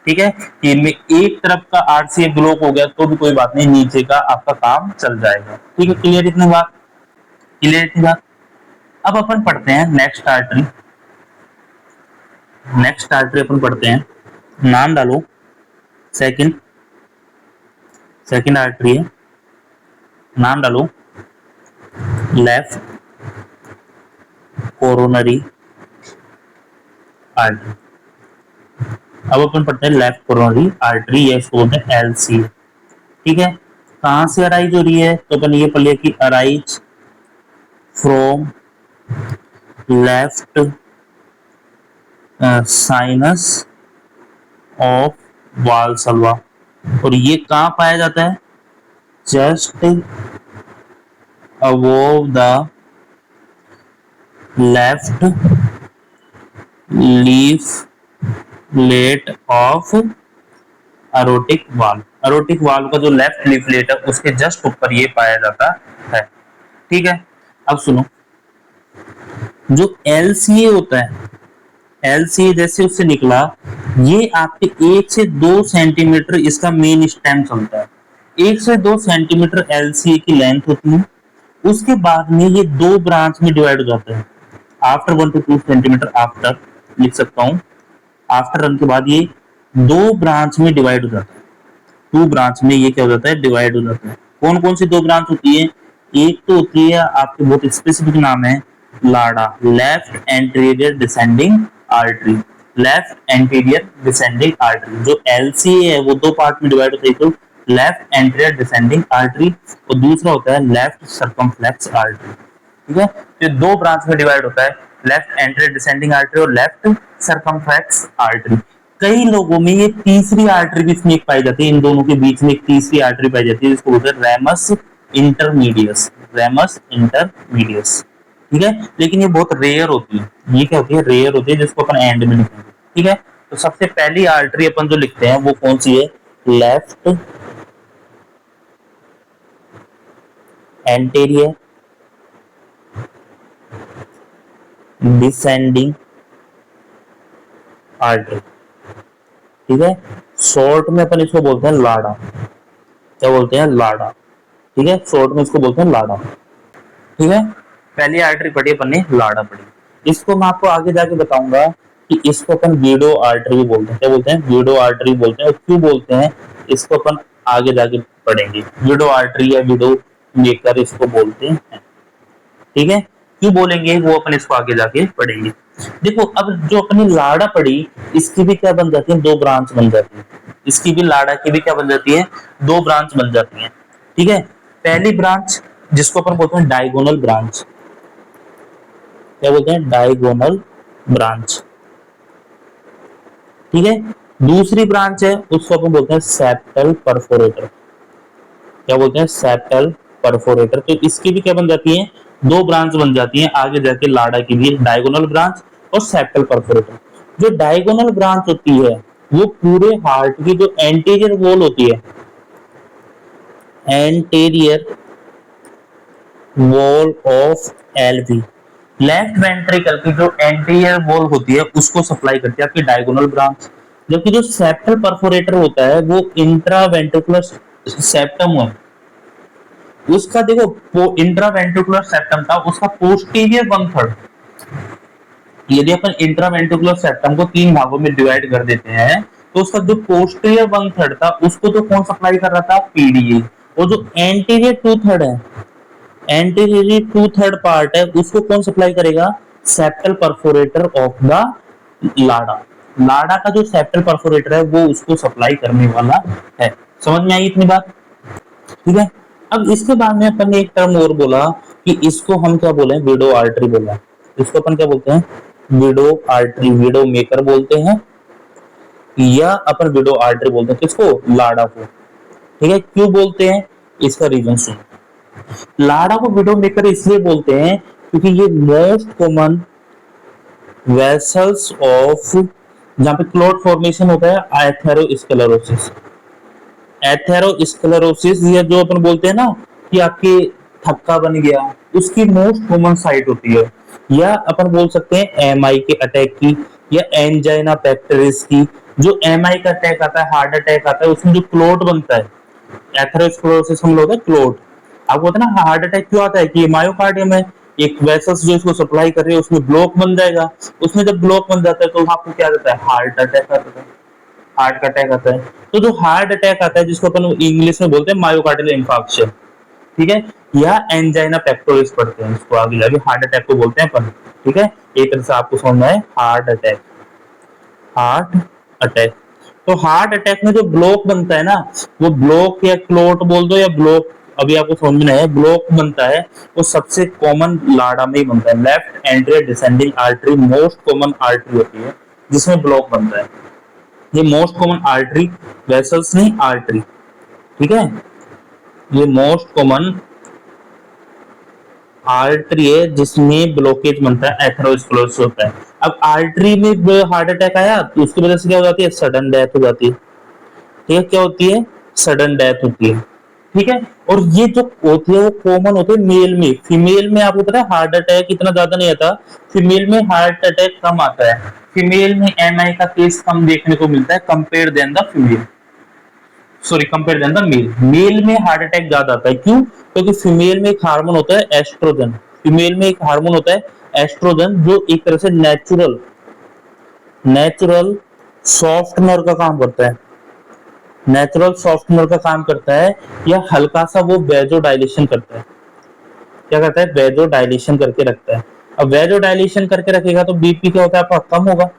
ठीक है। कि इनमें एक तरफ का आरसीए ब्लॉक हो गया तो भी कोई बात नहीं, नीचे का आपका काम चल जाएगा, ठीक है। क्लियर इतनी बात? क्लियर इतनी बात? अब अपन पढ़ते हैं नेक्स्ट आर्टरी। नेक्स्ट आर्टरी अपन पढ़ते हैं, नाम डालो, सेकंड, सेकंड आर्टरी है, नाम डालो लेफ्ट कोरोनरी आर्टरी। अब अपन पढ़ते हैं लेफ्ट कोरोनरी आर्टरी, या इसको बोलते हैं एलसी, ठीक है। कहां से अराइज हो रही है? तो अपन ये पढ़ लिया कि arise from left sinus of Valsalva. और ये कहां पाया जाता है? Just above the left leaflet of aortic valve. Aortic valve का जो लेफ्ट लीफलेट है उसके जस्ट ऊपर ये पाया जाता है, ठीक है। अब सुनो, जो एलसीए होता है, एलसीए जैसे उससे निकला, ये आपके 1 से 2 सेंटीमीटर इसका मेन स्टेम चलता है। 1 से 2 सेंटीमीटर LCA की लेंथ होती है। उसके बाद में ये 2 ब्रांच में डिवाइड हो जाता है। आफ्टर 1 to 2 सेंटीमीटर, आफ्टर लिख सकता हूँ, आफ्टर रन के बाद ये 2 ब्रांच में डिवाइड हो जाता है। 2 ब्रांच में ये क्या हो जाता है, डिवाइड हो जाता है। कौन कौन सी 2 ब्रांच होती है? एक तो होती है आपके बहुत स्पेसिफिक नाम है लाडा, left anterior descending artery. Left anterior descending artery जो LCA है वो 2 पार्ट में डिवाइड होता है, तो लेफ्ट एंटीरियर डिसेंडिंग आर्टरी और दूसरा होता है लेफ्ट सर्कमफ्लेक्स आर्टरी। ठीक है, तो 2 ब्रांच में डिवाइड होता है, लेफ्ट एंटीरियर डिसेंडिंग आर्टरी और लेफ्ट सर्कमफ्लेक्स आर्टरी। कई लोगों में ये तीसरी आर्टरी भी इसमें एक पाई जाती है, इन दोनों के बीच में एक तीसरी आर्टरी पाई जाती है जिसको बोलते हैं रेमस इंटरमीडियस। रेमस इंटरमीडियस, ठीक है, लेकिन ये बहुत रेयर होती है। ये क्या होती है, रेयर होती है, जिसको अपन एंड में लिखेंगे। ठीक है, तो सबसे पहली आर्टरी अपन जो लिखते हैं वो कौन सी है? Left anterior descending artery. ठीक है, शॉर्ट में अपन इसको बोलते हैं लाडा। क्या बोलते हैं? लाडा। ठीक है, शॉर्ट में इसको बोलते हैं लाडा। ठीक है, पहली आर्टरी पढ़ी अपन ने, लाडा पढ़ी। इसको मैं आपको आगे जाके बताऊंगा कि इसको अपन वीडो आर्टरी भी बोलते हैं। क्या बोलते हैं? वीडो आर्टरी बोलते हैं। और क्यों बोलते हैं इसको अपन आगे जाके पढ़ेंगे। वीडो आर्टरी या वीडो मेकर इसको बोलते हैं। ठीक है, क्यों बोलेंगे वो अपन इसको आगे जाके पढ़ेंगे। देखो, अब जो अपनी लाडा पड़ी इसकी भी क्या बन जाती है? 2 ब्रांच बन जाती है। इसकी भी, लाडा की भी क्या बन जाती है? 2 ब्रांच बन जाती है। ठीक है, पहली ब्रांच जिसको अपन बोलते हैं डायगोनल ब्रांच। क्या बोलते हैं? Diagonal branch. ठीक है, दूसरी ब्रांच है उसको अपन बोलते हैं सेप्टल परफोरेटर। क्या बोलते हैं? Septal perforator. तो इसकी भी क्या बन जाती है? 2 ब्रांच बन जाती है आगे जाके लाडा की भी, डायगोनल ब्रांच और सेप्टल परफोरेटर। जो डायगोनल ब्रांच होती है वो पूरे हार्ट की जो एंटीरियर वॉल होती है, anterior wall of LV, left ventricle की जो एंटीरियर वॉल होती है उसको सप्लाई करती है आपकी डायगोनल ब्रांच। जबकि जो सेप्टल परफोरेटर होता है वो इंट्रावेंट्रिकुलर सेप्टम है उसका, देखो इंट्रावेंट्रिकुलर सेप्टम था उसका पोस्टीरियर 1/3। यदि अपन इंट्रावेंट्रिकुलर सेप्टम को 3 भागों में डिवाइड कर देते हैं तो उसका जो पोस्टीरियर 1/3 था उसको तो कौन सप्लाई कर रहा था? PDA। और जो एंटीरियर 2/3 है, एंटीरियर 2/3 पार्ट है उसको कौन सप्लाई करेगा? सेप्टल परफोरेटर ऑफ द लाडा। लाडा का जो सेप्टल परफोरेटर है वो उसको सप्लाई करने वाला है। समझ में आई इतनी बात? ठीक है, अब इसके बाद में अपन ने एक टर्म और बोला कि इसको हम क्या बोले? विडो आर्टरी बोला। इसको अपन क्या बोलते हैं? विडो आर्टरी, विडो मेकर बोलते हैं, या अपन विडो आर्टरी बोलते हैं। किसको? लाडा को। ठीक है, क्यों बोलते हैं इसका रीजन सुनो। लाडा को विडो मेकर इसलिए बोलते हैं क्योंकि ये मोस्ट कॉमन वेसल्स ऑफ, जहां पे क्लॉट फॉर्मेशन होता है, एथेरोस्क्लेरोसिस। एथेरोस्क्लेरोसिस या जो अपन बोलते हैं ना कि आपके थक्का बन गया, उसकी मोस्ट कॉमन साइट होती है। या अपन बोल सकते हैं MI के अटैक की, या एंजाइना पेक्टोरिस की। जो MI का अटैक आता है, हार्ट अटैक आता है, उसमें जो क्लोट बनता है, एथेरोस्क्लेरोसिस हम लोग है क्लोट। आपको पता है ना हार्ट अटैक क्यों आता है? कि मायोकार्डियम है, एक वेसल्स जो इसको सप्लाई कर रही है उसमें ब्लॉक बन जाएगा। उसमें जब ब्लॉक बन जाता है तो आपको क्या आता है? हार्ट अटैक आता है। हार्ट का अटैक आता है। तो जो हार्ट अटैक आता है जिसको अपन इंग्लिश में बोलते हैं मायोकार्डियल इंफार्क्शन, ठीक है, या एंजाइना पेक्टोरिस पढ़ते हैं इसको आगे जाके, हार्ट अटैक को बोलते हैं अपन। ठीक है, एक तरह से आपको समझना है हार्ट अटैक। हार्ट अटैक, तो हार्ट अटैक में जो ब्लॉक बनता है ना, वो ब्लॉक या क्लोट बोल दो या ब्लॉक, अभी आपको समझना है, ब्लॉक बनता है वो सबसे कॉमन लाडा में ही बनता है। Left anterior descending artery most common artery होती है जिसमें ब्लॉक बनता है। ये मोस्ट कॉमन आर्टरी, वेसल्स नहीं आर्टरी। ठीक है, ये मोस्ट कॉमन आर्टरी है जिसमें ब्लॉकेज बनता है, एथेरोस्क्लेरोसिस होता है। अब आर्टरी में हार्ट अटैक आया तो उसकी वजह से क्या हो जाती है? सडन डेथ हो जाती है। ठीक है, क्या होती है? सडन डेथ होती है। ठीक है, और ये जो होती है वो कॉमन होती है मेल में। फीमेल में आपको पता है हार्ट अटैक इतना ज्यादा नहीं आता, फीमेल में हार्ट अटैक कम आता है। फीमेल में MI का केस कम देखने को मिलता है compare than the female. Sorry compare than the male, male में हार्ट अटैक ज्यादा आता है, क्यों? क्योंकि फीमेल में एक हार्मोन होता है एस्ट्रोजन, फीमेल में एक हार्मोन होता है एस्ट्रोजन, जो एक तरह से नेचुरल नेचुरल सॉफ्टनर का काम करता है, नेचुरल सॉफ्टनर का काम करता है, या हल्का सा वो वेजो डायलेशन करता है, क्या करता है? वेजो डायलेशन करके रखता है। अब वेजो डायलेशन करके रखेगा तो बीपी क्या होता है आपका? कम होगा,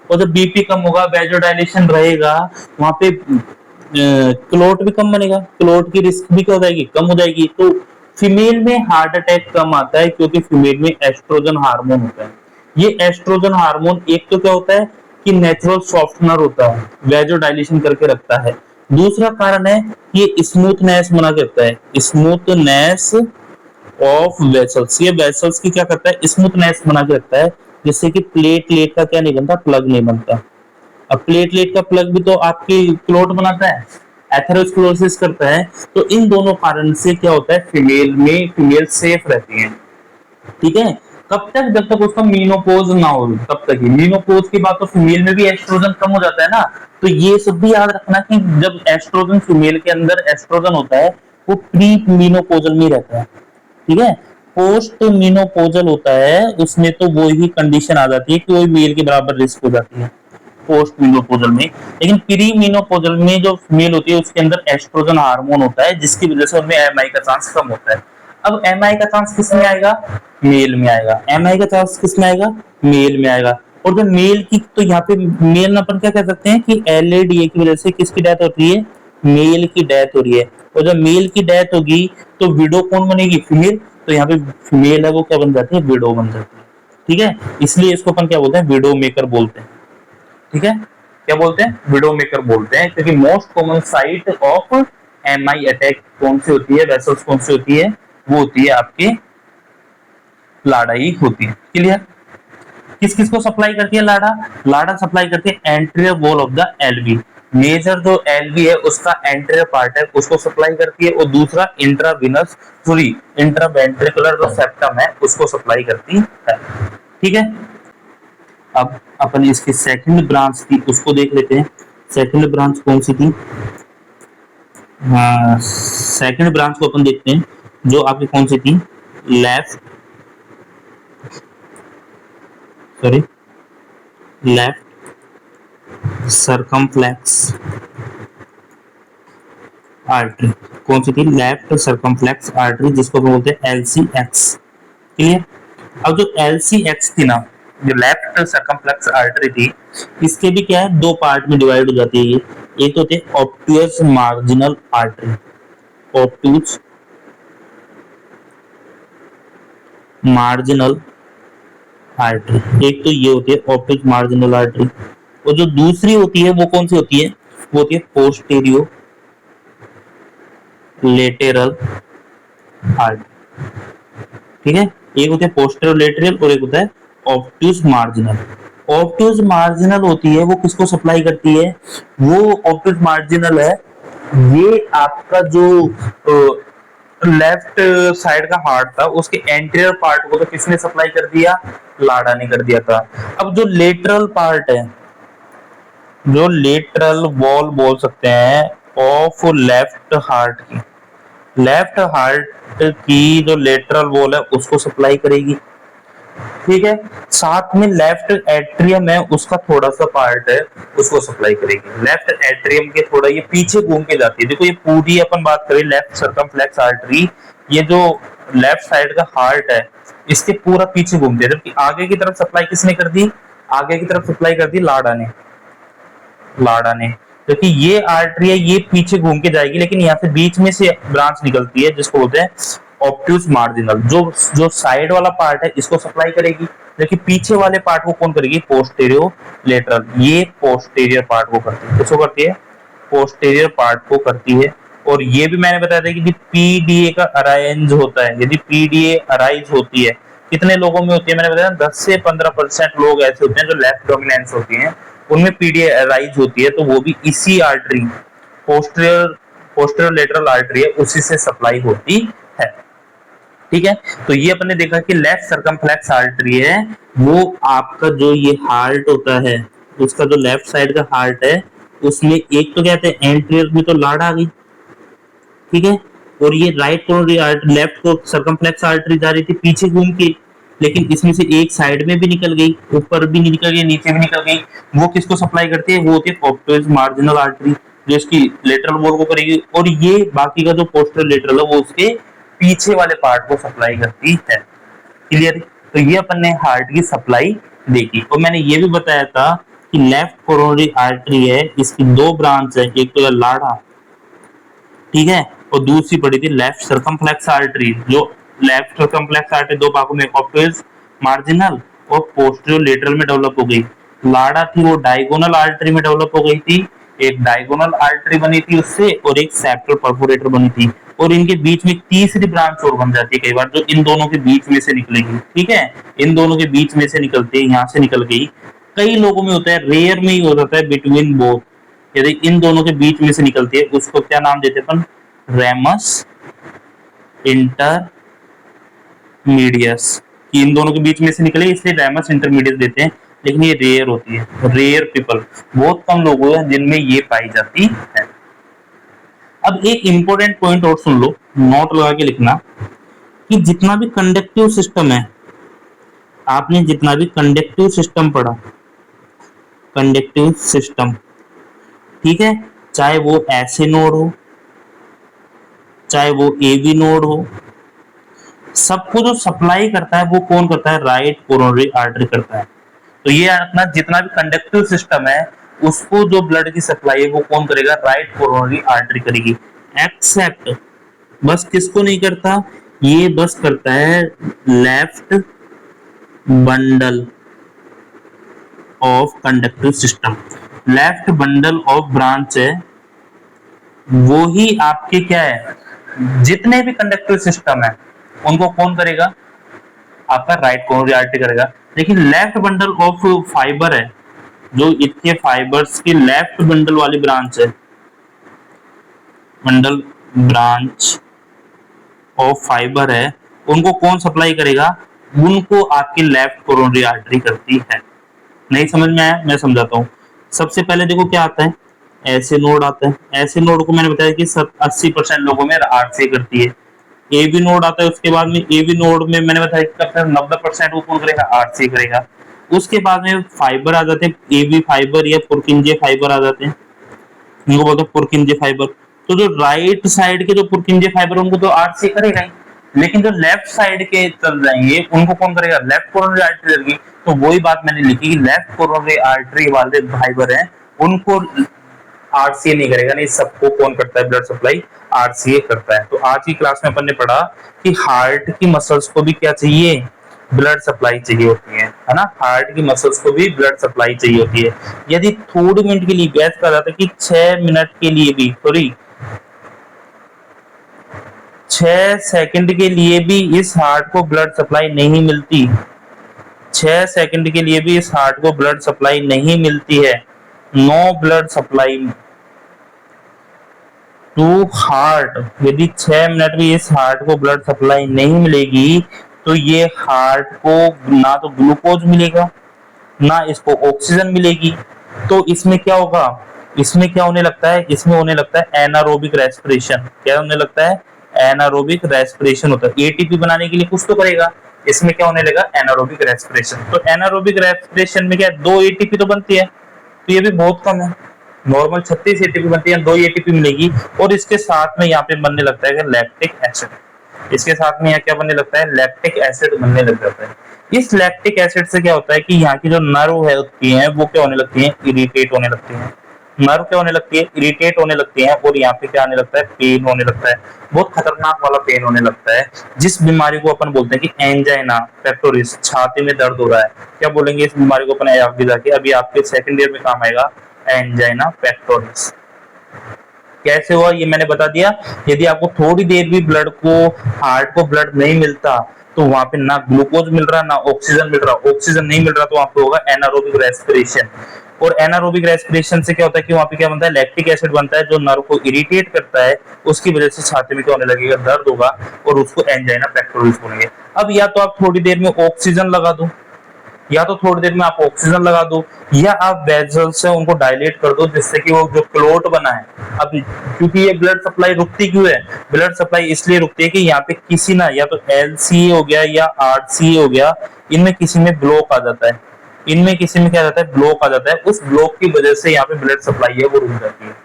और जब बीपी कम होगा, वेजो डायलेशन रहेगा, वहां पे क्लोट भी कम बनेगा, क्लोट की रिस्क भी क्या हो जाएगी? कम हो जाएगी। तो फीमेल में हार्ट अटैक कम आता है क्योंकि फीमेल में एस्ट्रोजन हार्मोन होता है। ये एस्ट्रोजन हार्मोन एक तो क्या होता है कि नेचुरल सॉफ्टनर होता है, वेजो डायलेशन करके रखता है। दूसरा कारण है ये स्मूथनेस बना के रखता है, स्मूथनेस ऑफ वेसल्स, ये वेसल्स की क्या करता है? स्मूथनेस बना के रखता है, जिससे कि प्लेटलेट का क्या नहीं बनता? प्लग नहीं बनता। अब प्लेटलेट का प्लग भी तो आपकी क्लोट बनाता है, एथेरोस्क्लेरोसिस करता है। तो इन दोनों कारण से क्या होता है? फीमेल में फीमेल सेफ रहती है, ठीक है। कब तक? जब तक उसका मीनोपोज ना हो, तब तक ही। मीनोपोज के बाद तो फीमेल में भी एस्ट्रोजन कम हो जाता है ना, तो ये सब भी याद रखना कि जब एस्ट्रोजन, फीमेल के अंदर एस्ट्रोजन होता है, वो प्री मीनोपोजल में रहता है, ठीक है। पोस्ट मीनोपोजल होता है, उसमें तो वो ही कंडीशन आ जाती है कि वो मेल के बराबर रिस्क हो जाती है पोस्ट मीनोपोजल में। लेकिन प्री मीनोपोजल में जो फीमेल होती है उसके अंदर एस्ट्रोजन हार्मोन होता है, जिसकी वजह से उनमें एमआई का चांस कम होता है। अब एमआई का चांस किस में आएगा? मेल में आएगा। एमआई का चांस किस में आएगा? मेल में आएगा। और जो मेल की, तो यहाँ पे मेल में अपन क्या कह सकते हैं कि एलएडीए की वजह से किसकी डेथ होती है? मेल की डेथ हो रही है। और जब मेल की डेथ होगी तो विडो कौन बनेगी? फीमेल। तो यहाँ पे फीमेल है वो क्या बन जाती है? विडो बन जाती है, ठीक है। इसलिए इसको अपन क्या बोलते हैं? विडो मेकर बोलते हैं, ठीक है। क्या बोलते हैं? विडो मेकर बोलते हैं, क्योंकि most common site of MI attack कौन सी होती है? वेसल्स कौन सी होती है? वो होती है आपकी लाड़ा ही होती है। क्लियर? किस किस को सप्लाई करती है लाड़ा? लाड़ा सप्लाई करती है anterior wall of the LV, major जो एलवी है उसका एंटीरियर पार्ट है उसको सप्लाई करती है, और दूसरा इंट्राविनस, सॉरी इंट्रावेंट्रिकुलर जो सेप्टम है उसको सप्लाई करती है, ठीक है। अब अपन इसकी सेकंड ब्रांच थी उसको देख लेते हैं। सेकंड ब्रांच कौन सी थी? हाँ, सेकंड ब्रांच को अपन देखते हैं, जो आपकी कौन सी थी? Left, sorry left circumflex artery. कौन सी थी? लेफ्ट सरकमफ्लेक्स आर्टरी, जिसको बोलते हैं एलसीएक्स। क्लियर? अब जो एलसीएक्स थी ना, जो लेफ्ट सरकमफ्लेक्स आर्टरी थी, इसके भी क्या है? दो पार्ट में डिवाइड हो जाती है ये। एक तो होती है obtuse marginal artery, obtuse marginal artery, एक तो ये होती है ऑब्ट्यूस मार्जिनल आर्टरी। और जो दूसरी होती है वो कौन सी होती है? वो होती है पोस्टीरियो लेटेरल आर्टरी, ठीक है। एक होता है पोस्टेरो लेटरल और एक होता है ऑब्ट्यूस मार्जिनल। ऑब्ट्यूस मार्जिनल होती है वो किसको सप्लाई करती है? वो ऑब्ट्यूस मार्जिनल है, ये आपका जो लेफ्ट साइड का हार्ट था उसके एंटीरियर पार्ट को तो किसने सप्लाई कर दिया? लाड़ा ने कर दिया था। अब जो लेटरल पार्ट है, जो लेटरल वॉल बोल सकते हैं ऑफ लेफ्ट हार्ट की, लेफ्ट हार्ट की जो लेटरल वॉल है उसको सप्लाई करेगी, ठीक है। साथ में लेफ्ट एट्रियम है उसका थोड़ा सा पार्ट है उसको सप्लाई करेगी। लेफ्ट एट्रियम के थोड़ा ये पीछे घूम के जाती है। देखो ये पूरी अपन बात करें लेफ्ट सर्कमफ्लेक्स आर्टरी, ये जो लेफ्ट साइड का हार्ट है इसके पूरा पीछे घूमती है, जबकि आगे की तरफ सप्लाई किसने कर दी? आगे की तरफ सप्लाई कर दी लाड़ा ने, लाड़ा ने। क्योंकि ये आर्टरी है ये पीछे घूम के जाएगी, लेकिन यहाँ से बीच में से ब्रांच निकलती है जिसको बोलते हैं ऑब्ट्यूस मार्जिनल। जो जो साइड वाला पार्ट है इसको सप्लाई करेगी, लेकिन पीछे वाले पार्ट को कौन करेगी? पोस्टेरियो लेटरल, ये पोस्टेरियर पार्ट को करती है। किसको करती है? पोस्टेरियर पार्ट को करती है। और ये भी मैंने बताया था कि पीडीए का अराइज होता है, यदि पीडीए अराइज होती है कितने लोगों में होती है? मैंने बताया 10 से 15% लोग ऐसे होते हैं जो लेफ्ट डोमिनेंस होती हैं, उनमें पीडीए अराइज होती है, तो वो भी इसी artery posterior posterior lateral artery है उसी से सप्लाई होती है, ठीक है। तो ये अपने देखा कि लेफ्ट सर्कमफ्लेक्स आर्टरी है वो आपका जो ये हार्ट होता है उसका जो लेफ्ट साइड का हार्ट है उसमें एक तो कहते हैं एंटीरियर में तो लाड़ आ गई, ठीक है, और ये राइट कोरोनरी आर्टरी, लेफ्ट को सर्कमफ्लेक्स आर्टरी जा रही थी पीछे घूम के, लेकिन इसमें से एक साइड में भी निकल गई, ऊपर भी निकल गई, नीचे भी निकल गई। वो किसको सप्लाई करती है? वो होती है पोस्टीरियर मार्जिनल आर्टरी, जो इसकी लेटरल वॉल को करेगी, और ये बाकी का जो पोस्टीरियर लेटरल है वो उसके पीछे वाले पार्ट को सप्लाई करती है। क्लियर? तो ये अपन ने हार्ट की सप्लाई देखी, और मैंने ये भी बताया था कि लेफ्ट कोरोनरी आर्टरी है, इसकी दो ब्रांच है, एक तो लाड़ा, ठीक है, और दूसरी पड़ी थी लेफ्ट सर्कमफ्लेक्स आर्टरी, जो लेफ्ट सर्कमफ्लेक्स आर्टरी दो भागों में, ऑप्टिकल मार्जिनल और पोस्टीरियर लेटरल में डेवलप हो गई। लाड़ा थी वो डायगोनल आर्टरी में डेवलप हो गई थी, एक डायगोनल आर्टरी बनी थी उससे, और एक सेप्टल परफोरेटर बनी थी, और इनके बीच में तीसरी ब्रांच और बन जाती है कई बार, जो इन दोनों के बीच में से निकलेगी, ठीक है, इन दोनों के बीच में से निकलते हैं, यहाँ से निकल गई। कई लोगों में होता है, रेयर में ही हो जाता है बिटवीन बोथ, यदि इन दोनों के बीच में से निकलती है उसको क्या नाम देते हैं अपन? Ramus intermedius. इन दोनों के बीच में से निकले इसलिए रेमस इंटरमीडियस देते हैं, लेकिन ये रेयर होती है, रेयर पीपल, बहुत कम लोग हैं जिनमें ये पाई जाती है। अब एक इंपॉर्टेंट पॉइंट और सुन लो, नोट लगा के लिखना, कि जितना भी कंडक्टिव सिस्टम है, आपने जितना भी कंडक्टिव सिस्टम पढ़ा, कंडक्टिव सिस्टम, ठीक है, चाहे वो ऐसे नोड हो, चाहे वो एबी नोड हो, सबको जो सप्लाई करता है वो कौन करता है? राइट कोरोनरी आर्टरी करता है। तो ये अपना जितना भी कंडक्टिव सिस्टम है उसको जो ब्लड की सप्लाई है वो कौन करेगा? राइट कोरोनरी आर्टरी करेगी। एक्सेप्ट, बस किसको नहीं करता? ये बस करता है left bundle of conductive system. Left bundle of branch है वो ही आपके क्या है, जितने भी कंडक्टिव सिस्टम है उनको कौन करेगा? आपका राइट कोरोनरी आर्टरी करेगा। लेकिन लेफ्ट बंडल ऑफ फाइबर है, जो इसके फाइबर्स की लेफ्ट बंडल वाली ब्रांच है, बंडल ब्रांच ऑफ फाइबर है, उनको कौन सप्लाई करेगा? उनको आपकी लेफ्ट कोरोनरी आर्टरी करती है। नहीं समझ में आया? मैं समझाता हूँ। सबसे पहले देखो क्या आता है, ऐसे नोड आता है, ऐसे नोड को मैंने बताया कि 80% लोगों में आरसी करती है। ए बी नोड आता है, उसके बाद में ए बी नोड में मैंने बताया कि 90% वो कौन करेगा? आरसी करेगा। उसके बाद में फाइबर आ जाते हैं, ए बी फाइबर या पुरकिंजे फाइबर आ जाते हैं, इनको बोलते हैं पुरकिंजे फाइबर। तो जो राइट साइड के जो पुरकिंजे फाइबर उनको तो आरसी करेगा ही, लेकिन जो लेफ्ट साइड के चल जाएंगे उनको कौन करेगा? लेफ्ट कोरोनरी आर्टरी करेगी। तो वही बात मैंने लिखी कि लेफ्ट कोरोनरी आर्टरी वाले फाइबर हैं उनको आरसीए नहीं करेगा, नहीं, सबको कौन करता है? ब्लड सप्लाई आरसीए करता है। तो आज की क्लास में अपन ने पढ़ा कि हार्ट की मसल्स को भी क्या चाहिए? ब्लड सप्लाई चाहिए होती है ना, हार्ट की मसल्स को भी ब्लड सप्लाई चाहिए होती है। यदि थोड़ी मिनट के लिए गैस कर रहा था कि 6 मिनट के लिए भी, सॉरी 6 सेकंड के लिए भी इस हार्ट को ब्लड सप्लाई नहीं मिलती, 6 सेकंड के लिए भी इस हार्ट को ब्लड सप्लाई नहीं मिलती है, no blood supply to heart. यदि 6 मिनट में इस हार्ट को ब्लड सप्लाई नहीं मिलेगी तो ये हार्ट को ना तो ग्लूकोज मिलेगा ना इसको ऑक्सीजन मिलेगी। तो इसमें क्या होगा? इसमें क्या होने लगता है? इसमें होने लगता है एनारोबिक रेस्पिरेशन। क्या होने लगता है? एनारोबिक रेस्पिरेशन होता है। एटीपी बनाने के लिए कुछ तो करेगा, इसमें क्या होने लगा? Anaerobic respiration. तो एनारोबिक रेस्पिरेशन में क्या, 2 एटीपी तो बनती है, तो ये भी बहुत कम है, नॉर्मल 36 एटीपी बनती है, 2 एटीपी मिलेगी। और इसके साथ में यहाँ पे बनने लगता है लैक्टिक एसिड, इसके साथ में यहाँ क्या बनने लगता है? लैक्टिक एसिड बनने लग जाता है। इस लैक्टिक एसिड से क्या होता है कि यहाँ की जो नर्व है होती है वो क्या होने लगती है? इरिटेट होने लगती है। नर्व क्या होने लगती है? इरिटेट होने लगती है, और यहाँ पे क्या आने लगता है? पेन होने लगता है, बहुत खतरनाक वाला पेन होने लगता है, जिस बीमारी को अपन बोलते हैं कि एंजाइना पेक्टोरिस, छाती में दर्द हो रहा है। क्या बोलेंगे इस बीमारी को अपन? आगे जाके अभी आपके सेकंड ईयर में काम आएगा, एंजाइना पेक्टोरिस। कैसे हुआ ये मैंने बता दिया। यदि आपको थोड़ी देर भी ब्लड को, हार्ट को ब्लड नहीं मिलता तो वहां पे ना ग्लूकोज मिल रहा ना ऑक्सीजन मिल रहा, ऑक्सीजन नहीं मिल रहा तो वहां पे होगा एनारोबिक रेस्पिरेशन। और एनारोबिक रेस्पिरेशन से क्या होता है कि वहां पे क्या बनता है? लैक्टिक एसिड बनता है जो नर्व को इरिटेट करता है, उसकी वजह से छाती में क्या होने लगेगा? दर्द होगा, और उसको एंजाइना पेक्टोरिस बोलेंगे। अब या तो आप थोड़ी देर में ऑक्सीजन लगा दो, या तो थोड़ी देर में आप ऑक्सीजन लगा दो, या आप वेसल्स से उनको डायलेट कर दो जिससे कि वो जो क्लोट बना है, अब क्योंकि ये ब्लड सप्लाई रुकती क्यों है, ब्लड सप्लाई इसलिए रुकती है कि यहाँ पे किसी ना, या तो एलसीए हो गया या आरसीए हो गया, इनमें किसी में ब्लॉक आ जाता है, इनमें किसी में क्या जाता है, ब्लॉक आ जाता है, उस ब्लॉक की वजह से यहाँ पे ब्लड सप्लाई है वो रुक जाती है।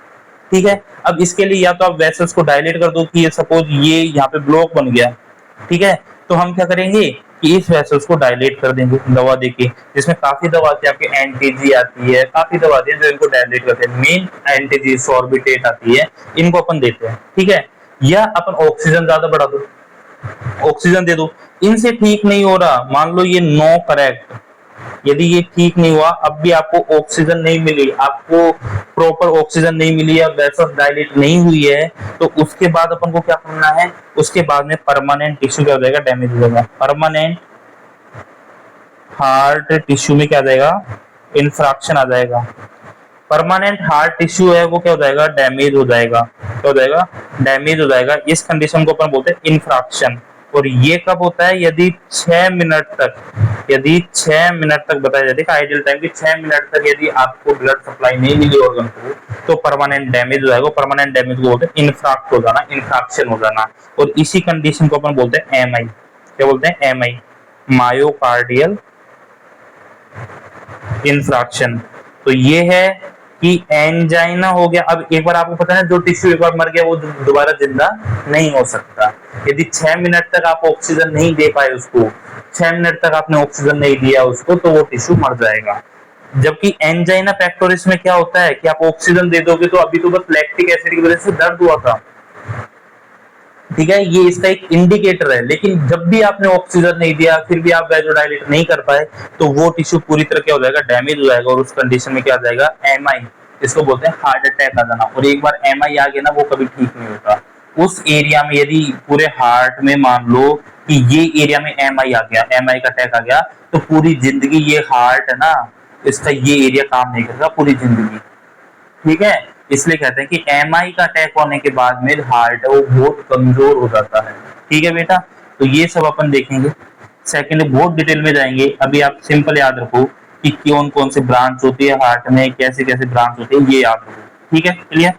ठीक है, अब इसके लिए या तो आप वेसल्स को डायलेट कर दो कि ये सपोज ये यहाँ पे ब्लॉक बन गया, ठीक है, तो हम क्या करेंगे कि इस वेसल्स को डायलेट कर देंगे दवा देके, जिसमें काफी दवा आती है, आपकी एंटीजी आती है, काफी दवा आती है जो इनको डायलेट करते हैं, मेन एंटीजी सॉर्बिटेट आती है, इनको अपन देते हैं। ठीक है, या अपन ऑक्सीजन ज्यादा बढ़ा दो, ऑक्सीजन दे दो, इनसे ठीक नहीं हो रहा, मान लो ये नो करेक्ट, यदि ये ठीक नहीं हुआ, अब भी आपको ऑक्सीजन नहीं मिली, आपको प्रॉपर ऑक्सीजन नहीं मिली या वेसल डायलेट नहीं हुई है, तो उसके बाद अपन को क्या करना है, उसके बाद में परमानेंट टिश्यू क्या हो जाएगा, डैमेज हो जाएगा, परमानेंट हार्ट टिश्यू में क्या आ जाएगा, इंफ्रैक्शन आ जाएगा, परमानेंट हार्ट टिश्यू है वो क्या हो जाएगा, डैमेज हो जाएगा, क्या हो जाएगा, डैमेज हो जाएगा। इस कंडीशन को अपन बोलते हैं इंफ्रैक्शन। और ये कब होता है, यदि 6 मिनट तक, यदि 6 मिनट तक बताया जाता है कि आइडियल टाइम की 6 मिनट तक यदि आपको ब्लड सप्लाई नहीं मिली ऑर्गन को, तो परमानेंट डैमेज हो जाएगा, परमानेंट डैमेज को बोलते हैं इंफ्रैक्ट हो जाना, इंफ्रैक्शन हो जाना। और इसी कंडीशन को अपन बोलते हैं एमआई, क्या बोलते हैं, एमआई, मायोकार्डियल इंफ्रैक्शन। तो ये है कि एंजाइना हो गया। अब एक बार आपको पता है जो टिश्यू एक बार मर गया वो दोबारा जिंदा नहीं हो सकता, यदि 6 मिनट तक आप ऑक्सीजन नहीं दे पाए उसको, 6 मिनट तक आपने ऑक्सीजन नहीं दिया उसको, तो वो टिश्यू मर जाएगा। जबकि एंजाइना पेक्टोरिस में क्या होता है कि आप ऑक्सीजन दे दोगे तो अभी तो बस लैक्टिक एसिड की वजह से दर्द हुआ था, ठीक है, ये इसका एक इंडिकेटर है, लेकिन जब भी आपने ऑक्सीजन नहीं दिया फिर भी आप वैसोडाइलेट नहीं कर पाए, तो वो टिश्यू पूरी तरह क्या हो जाएगा, डैमेज हो जाएगा, और उस कंडीशन में क्या आ जाएगा, एमआई, इसको बोलते हैं हार्ट अटैक आ जाना। और एक बार एमआई आ गया ना वो कभी ठीक नहीं होता। उस एरिया में यदि पूरे हार्ट में मान लो कि ये एरिया में एमआई आ गया, एमआई का अटैक आ गया, तो पूरी जिंदगी ये हार्ट है ना, इसका ये एरिया काम नहीं करेगा पूरी जिंदगी। ठीक है, इसलिए कहते हैं कि एमआई का अटैक होने के बाद में हार्ट है वो बहुत कमजोर हो जाता है। ठीक है बेटा, तो ये सब अपन देखेंगे, सेकंड बहुत डिटेल में जाएंगे। अभी आप सिंपल याद रखो कि कौन कौन से ब्रांच होती है हार्ट में, कैसे कैसे ब्रांच होती है, ये याद रखो। ठीक है, क्लियर।